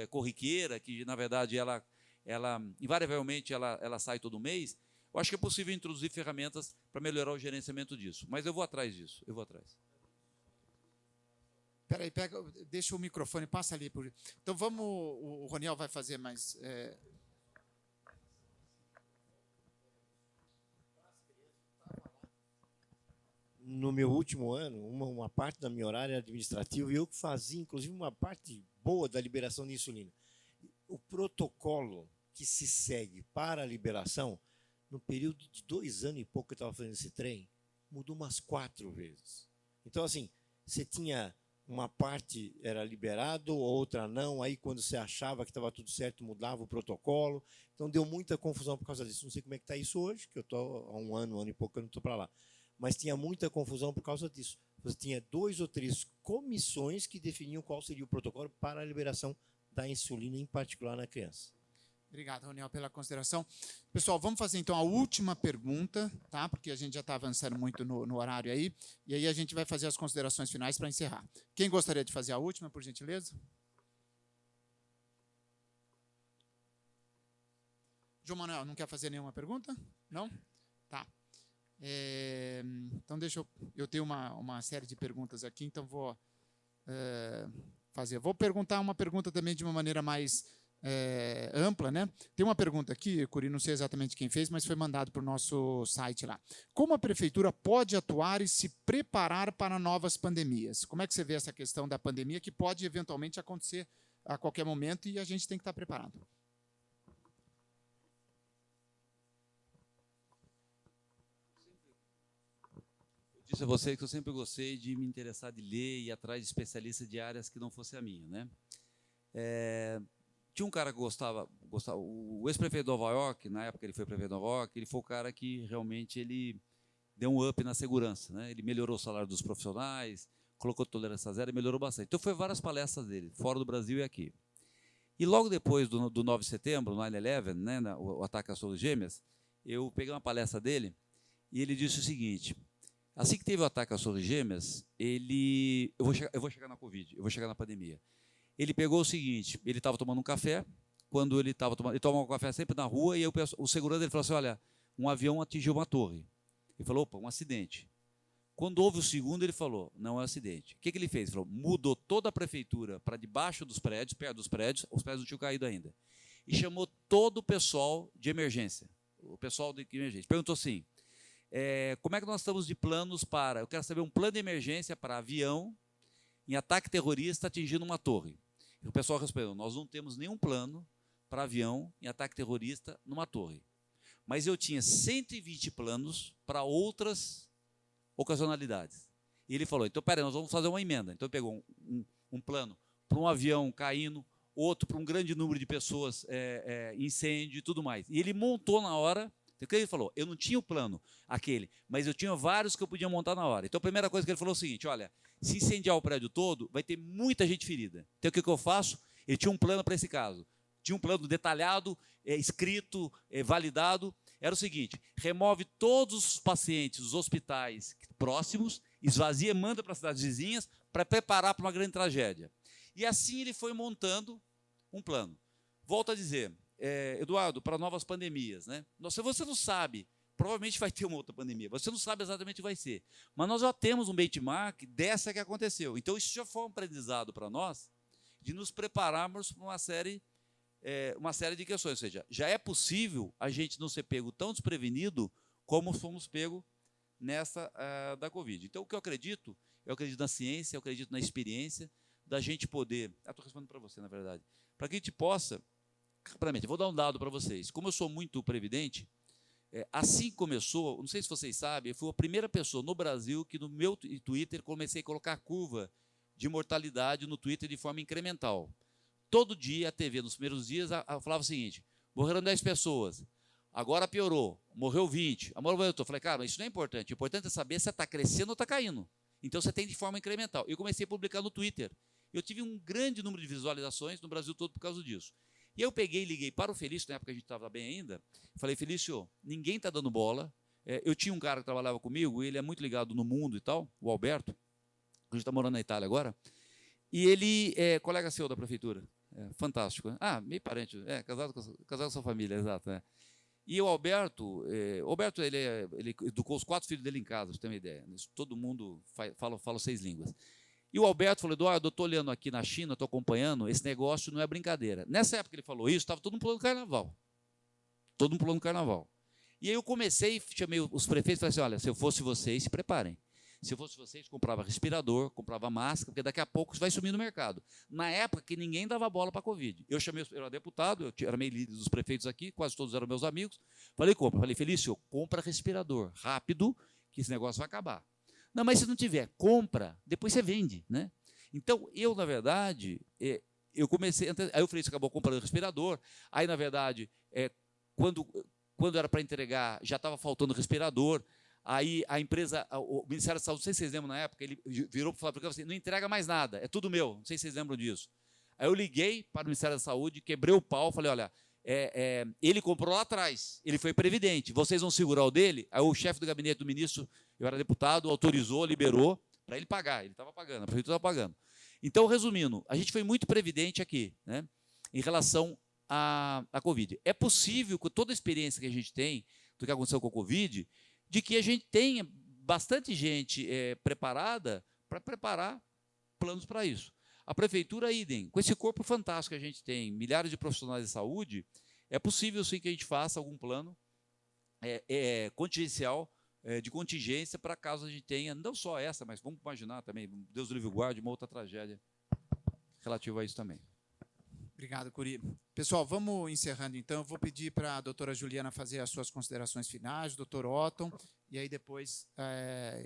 corriqueira, que na verdade ela invariavelmente ela sai todo mês. Eu acho que é possível introduzir ferramentas para melhorar o gerenciamento disso. Mas eu vou atrás disso, eu vou atrás.
Espera aí, deixa o microfone, passa ali. Então vamos, o Roniel vai fazer mais...
No meu último ano, uma parte da minha horária era administrativa e eu que fazia, inclusive, uma parte boa da liberação de insulina. O protocolo que se segue para a liberação, no período de 2 anos e pouco que eu estava fazendo esse trem, mudou umas 4 vezes. Então, assim, você tinha uma parte era liberado, outra não, aí quando você achava que estava tudo certo, mudava o protocolo. Então, deu muita confusão por causa disso. Não sei como é que está isso hoje, que eu estou há um ano e pouco que eu não estou para lá. Mas tinha muita confusão por causa disso. Você tinha 2 ou 3 comissões que definiam qual seria o protocolo para a liberação da insulina, em particular na criança.
Obrigado, Roniel, pela consideração. Pessoal, vamos fazer então a última pergunta, tá? Porque a gente já está avançando muito no horário aí, e aí a gente vai fazer as considerações finais para encerrar. Quem gostaria de fazer a última, por gentileza? João Manuel, não quer fazer nenhuma pergunta? Não? Tá. Então, deixa eu tenho uma série de perguntas aqui, então vou fazer. Vou perguntar uma pergunta também de uma maneira mais ampla, né? Tem uma pergunta aqui, Curi, não sei exatamente quem fez, mas foi mandado para o nosso site lá. Como a prefeitura pode atuar e se preparar para novas pandemias? Como é que você vê essa questão da pandemia que pode eventualmente acontecer a qualquer momento e a gente tem que estar preparado?
Disse a você que eu sempre gostei de me interessar de ler e ir atrás de especialistas de áreas que não fosse a minha, né? Tinha um cara que gostava, o ex-prefeito de Nova York, na época ele foi prefeito de Nova York, ele foi o cara que realmente ele deu um up na segurança, né? Ele melhorou o salário dos profissionais, colocou tolerância zero e melhorou bastante. Então foi várias palestras dele, fora do Brasil e aqui. E logo depois do 9 de setembro, 9/11, né, o ataque às Torres Gêmeas, eu peguei uma palestra dele e ele disse o seguinte: assim que teve o ataque às Torres Gêmeas, eu vou chegar na Covid, eu vou chegar na pandemia. Ele pegou o seguinte, ele estava tomando um café, quando ele tomava um café sempre na rua, e o segurança dele falou assim, olha, um avião atingiu uma torre. Ele falou, opa, um acidente. Quando houve o segundo, ele falou, não é um acidente. O que ele fez? Ele falou, mudou toda a prefeitura para debaixo dos prédios, perto dos prédios, os prédios não tinham caído ainda. E chamou todo o pessoal de emergência, o pessoal de emergência. Perguntou assim, como é que nós estamos de planos para... Eu quero saber um plano de emergência para avião em ataque terrorista atingindo uma torre. E o pessoal respondeu, nós não temos nenhum plano para avião em ataque terrorista numa torre. Mas eu tinha 120 planos para outras ocasionalidades. E ele falou, então, peraí, nós vamos fazer uma emenda. Então, ele pegou um plano para um avião caindo, outro para um grande número de pessoas, incêndio e tudo mais. E ele montou na hora. O que ele falou? Eu não tinha o plano, aquele, mas eu tinha vários que eu podia montar na hora. Então, a primeira coisa que ele falou é o seguinte, olha, se incendiar o prédio todo, vai ter muita gente ferida. Então, o que eu faço? Ele tinha um plano para esse caso. Tinha um plano detalhado, escrito, validado. Era o seguinte, remove todos os pacientes dos hospitais próximos, esvazia, manda para as cidades vizinhas, para preparar para uma grande tragédia. E assim ele foi montando um plano. Volto a dizer... Eduardo, para novas pandemias, né? Se você não sabe, provavelmente vai ter uma outra pandemia, você não sabe exatamente o que vai ser, mas nós já temos um benchmark dessa que aconteceu. Então, isso já foi um aprendizado para nós de nos prepararmos para uma série de questões. Ou seja, já é possível a gente não ser pego tão desprevenido como fomos pego nessa da Covid. Então, o que eu acredito na ciência, eu acredito na experiência da gente poder... Estou respondendo para você, na verdade. Para que a gente possa... Rapidamente, vou dar um dado para vocês. Como eu sou muito previdente, assim que começou, não sei se vocês sabem, eu fui a primeira pessoa no Brasil que no meu Twitter comecei a colocar curva de mortalidade no Twitter de forma incremental. Todo dia a TV, nos primeiros dias, falava o seguinte, morreram 10 pessoas, agora piorou, morreu 20, eu falei, cara, isso não é importante, o importante é saber se está crescendo ou está caindo. Então você tem de forma incremental. Eu comecei a publicar no Twitter. Eu tive um grande número de visualizações no Brasil todo por causa disso. E eu peguei e liguei para o Felício, na época a gente estava bem ainda, falei, Felício, ninguém está dando bola. Eu tinha um cara que trabalhava comigo, ele é muito ligado no mundo e tal, o Alberto, a gente está morando na Itália agora, e ele é colega seu da prefeitura, fantástico. Né? Meio parente, casado com sua família, exato. E o Alberto, ele educou os 4 filhos dele em casa, para você ter uma ideia. Todo mundo fala 6 línguas. E o Alberto falou, Eduardo, eu estou olhando aqui na China, estou acompanhando, esse negócio não é brincadeira. Nessa época que ele falou isso, estava todo mundo pulando carnaval. Todo mundo pulando carnaval. E aí eu comecei, chamei os prefeitos e falei assim, olha, se eu fosse vocês, se preparem. Se eu fosse vocês, comprava respirador, comprava máscara, porque daqui a pouco isso vai sumir no mercado. Na época que ninguém dava bola para a Covid. Eu era deputado, eu era meio líder dos prefeitos aqui, quase todos eram meus amigos. Falei, Felício, compra respirador, rápido, que esse negócio vai acabar. Não, mas se não tiver, compra, depois você vende, né? Então, eu, na verdade, eu comecei... Aí o Felício acabou comprando respirador, aí, na verdade, quando era para entregar, já estava faltando respirador, aí a empresa, o Ministério da Saúde, não sei se vocês lembram na época, ele virou para o fabricante e falou assim, não entrega mais nada, é tudo meu, não sei se vocês lembram disso. Aí eu liguei para o Ministério da Saúde, quebrei o pau, falei, olha, ele comprou lá atrás, ele foi previdente, vocês vão segurar o dele? Aí o chefe do gabinete do ministro, eu era deputado, autorizou, liberou, para ele pagar, ele estava pagando, a prefeitura estava pagando. Então, resumindo, a gente foi muito previdente aqui, né, em relação à Covid. É possível, com toda a experiência que a gente tem do que aconteceu com a Covid, de que a gente tenha bastante gente preparada para preparar planos para isso. A prefeitura, idem. Com esse corpo fantástico que a gente tem, milhares de profissionais de saúde, é possível sim que a gente faça algum plano contingencial, de contingência, para caso a gente tenha, não só essa, mas vamos imaginar também, Deus livre guarde, uma outra tragédia relativa a isso também.
Obrigado, Curi. Pessoal, vamos encerrando então. Eu vou pedir para a doutora Juliana fazer as suas considerações finais, doutor Otton, e aí depois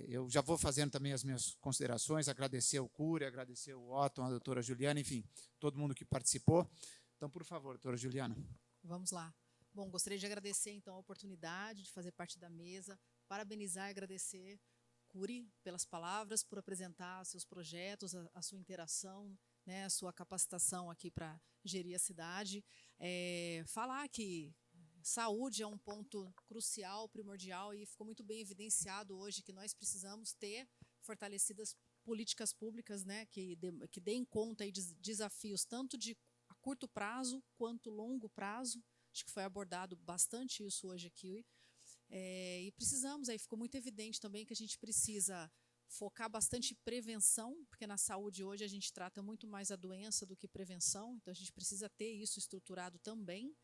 eu já vou fazendo também as minhas considerações, agradecer ao Curi, agradecer o Otton, a doutora Juliana, enfim, todo mundo que participou. Então, por favor, doutora Juliana.
Vamos lá. Bom, gostaria de agradecer, então, a oportunidade de fazer parte da mesa, parabenizar e agradecer Curi pelas palavras, por apresentar seus projetos, a sua interação, né, a sua capacitação aqui para gerir a cidade. Falar que saúde é um ponto crucial, primordial, e ficou muito bem evidenciado hoje que nós precisamos ter fortalecidas políticas públicas, né, que deem conta aí de desafios tanto de a curto prazo quanto longo prazo. Acho que foi abordado bastante isso hoje aqui. E precisamos, aí ficou muito evidente também que a gente precisa focar bastante em prevenção, porque na saúde hoje a gente trata muito mais a doença do que prevenção, então a gente precisa ter isso estruturado também,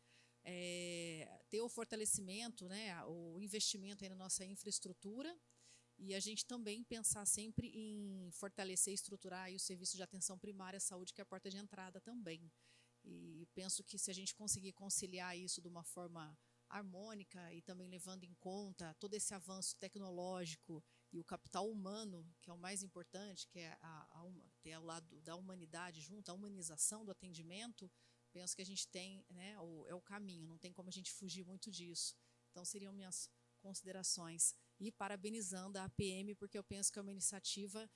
ter o fortalecimento, né, o investimento aí na nossa infraestrutura, e a gente também pensar sempre em fortalecer e estruturar aí o serviço de atenção primária à saúde, que é a porta de entrada também. E penso que se a gente conseguir conciliar isso de uma forma harmônica e também levando em conta todo esse avanço tecnológico e o capital humano, que é o mais importante, que é ter ao lado da humanidade junto, a humanização do atendimento, penso que a gente tem, né, é o caminho, não tem como a gente fugir muito disso. Então, seriam minhas considerações. E parabenizando a APM, porque eu penso que é uma iniciativa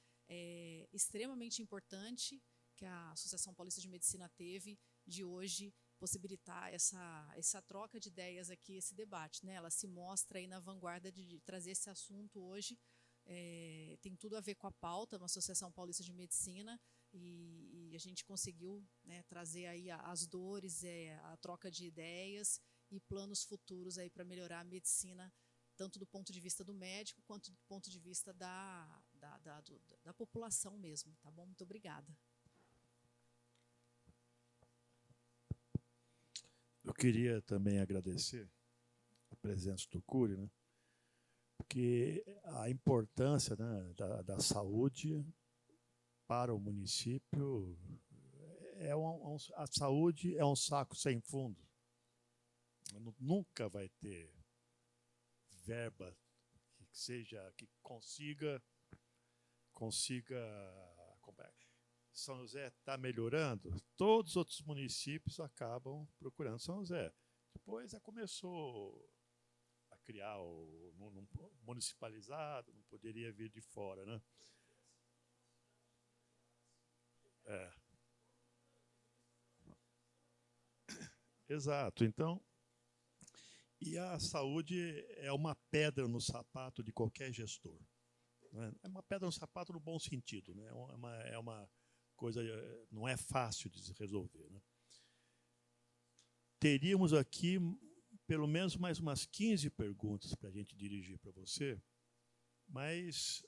extremamente importante que a Associação Paulista de Medicina teve, de hoje possibilitar essa troca de ideias aqui, esse debate, né? Ela se mostra aí na vanguarda de trazer esse assunto hoje, tem tudo a ver com a pauta, uma Associação Paulista de Medicina, e a gente conseguiu, né, trazer aí as dores, a troca de ideias e planos futuros aí para melhorar a medicina, tanto do ponto de vista do médico, quanto do ponto de vista da população mesmo, tá bom? Muito obrigada.
Eu queria também agradecer a presença do Curi, né? Porque a importância, né, da saúde para o município a saúde é um saco sem fundo. Nunca vai ter verba que consiga São José está melhorando, todos os outros municípios acabam procurando São José. Depois começou a criar o municipalizado, não poderia vir de fora, né? Exato. Então, e a saúde é uma pedra no sapato de qualquer gestor, né? É uma pedra no sapato no bom sentido, né? É uma coisa, não é fácil de se resolver, né? Teríamos aqui pelo menos mais umas 15 perguntas para a gente dirigir para você, mas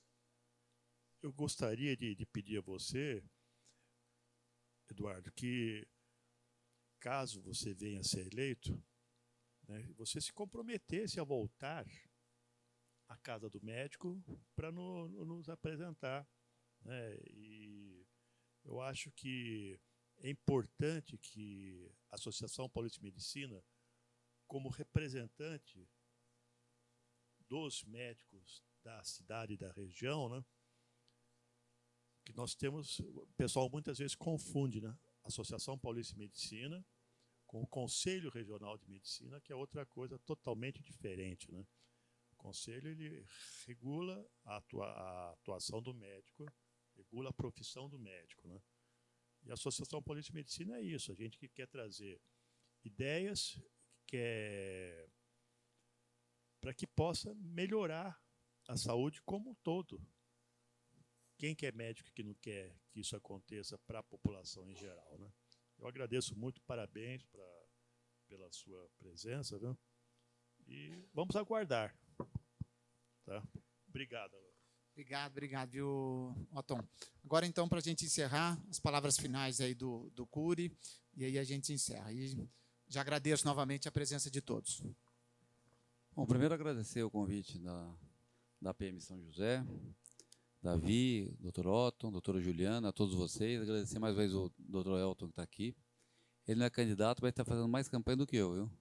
eu gostaria de pedir a você, Eduardo, que caso você venha a ser eleito, né, você se comprometesse a voltar à casa do médico para nos apresentar, né? E eu acho que é importante que a Associação Paulista de Medicina, como representante dos médicos da cidade e da região, né, que nós temos, o pessoal muitas vezes confunde, né, a Associação Paulista de Medicina com o Conselho Regional de Medicina, que é outra coisa totalmente diferente, né? O Conselho, ele regula a atuação do médico, regula a profissão do médico, né? E a Associação Paulista de Medicina é isso, a gente que quer trazer ideias, para que possa melhorar a saúde como um todo. Quem que é médico que não quer que isso aconteça para a população em geral, né? Eu agradeço muito, parabéns pela sua presença, viu? E vamos aguardar. Tá? Obrigado, Alô.
Obrigado, viu, Otton? Agora, então, para a gente encerrar, as palavras finais aí do Cury, e aí a gente encerra. E já agradeço novamente a presença de todos.
Bom, primeiro agradecer o convite da PM São José, Davi, doutor Otton, doutora Juliana, a todos vocês. Agradecer mais uma vez o doutor Elton que está aqui. Ele não é candidato, mas está fazendo mais campanha do que eu, viu?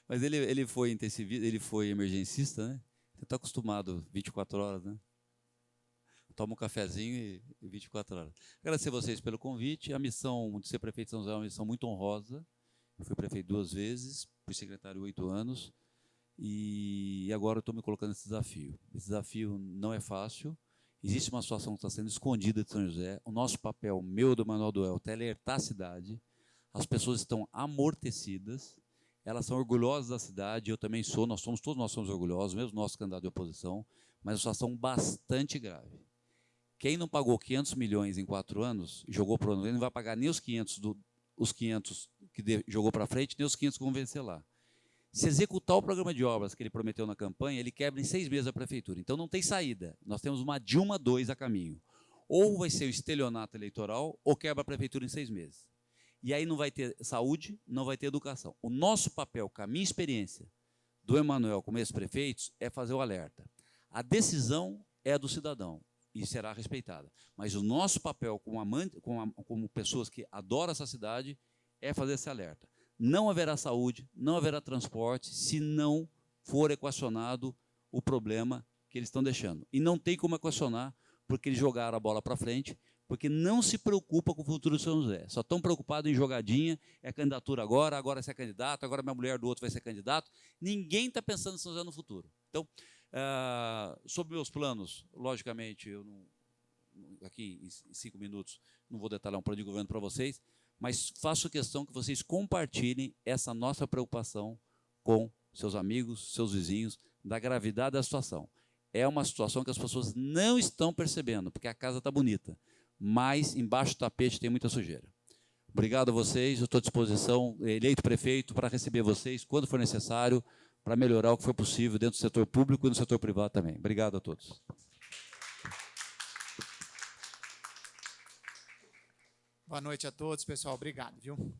Mas ele foi intensivista, ele foi emergencista, né? Você está acostumado 24 horas, né? Toma um cafezinho e 24 horas. Agradecer a vocês pelo convite. A missão de ser prefeito de São José é uma missão muito honrosa. Eu fui prefeito 2 vezes, fui secretário 8 anos, e agora eu estou me colocando nesse desafio. Esse desafio não é fácil. Existe uma situação que está sendo escondida de São José. O nosso papel, meu do Manuel do Elton, é alertar a cidade. As pessoas estão amortecidas. Elas são orgulhosas da cidade, eu também sou, todos nós somos orgulhosos, mesmo nosso candidato de oposição, mas a situação bastante grave. Quem não pagou 500 milhões em 4 anos, jogou para o ano, ele não vai pagar nem os 500 que jogou para frente, nem os 500 que vão vencer lá. Se executar o programa de obras que ele prometeu na campanha, ele quebra em 6 meses a prefeitura. Então não tem saída, nós temos uma Dilma 2 a caminho. Ou vai ser o estelionato eleitoral, ou quebra a prefeitura em 6 meses. E aí não vai ter saúde, não vai ter educação. O nosso papel, com a minha experiência do Emanuel como ex-prefeitos, é fazer o alerta. A decisão é do cidadão e será respeitada. Mas o nosso papel como pessoas que adoram essa cidade é fazer esse alerta. Não haverá saúde, não haverá transporte, se não for equacionado o problema que eles estão deixando. E não tem como equacionar, porque eles jogaram a bola para frente, porque não se preocupa com o futuro de São José. Só estão preocupados em jogadinha, é candidatura agora você é candidato, agora minha mulher do outro vai ser candidato. Ninguém está pensando em São José no futuro. Então, sobre meus planos, logicamente, eu não, aqui em 5 minutos não vou detalhar um plano de governo para vocês, mas faço questão que vocês compartilhem essa nossa preocupação com seus amigos, seus vizinhos, da gravidade da situação. É uma situação que as pessoas não estão percebendo, porque a casa está bonita, mas embaixo do tapete tem muita sujeira. Obrigado a vocês, eu estou à disposição, eleito prefeito, para receber vocês quando for necessário, para melhorar o que for possível dentro do setor público e no setor privado também. Obrigado a todos.
Boa noite a todos, pessoal. Obrigado, viu?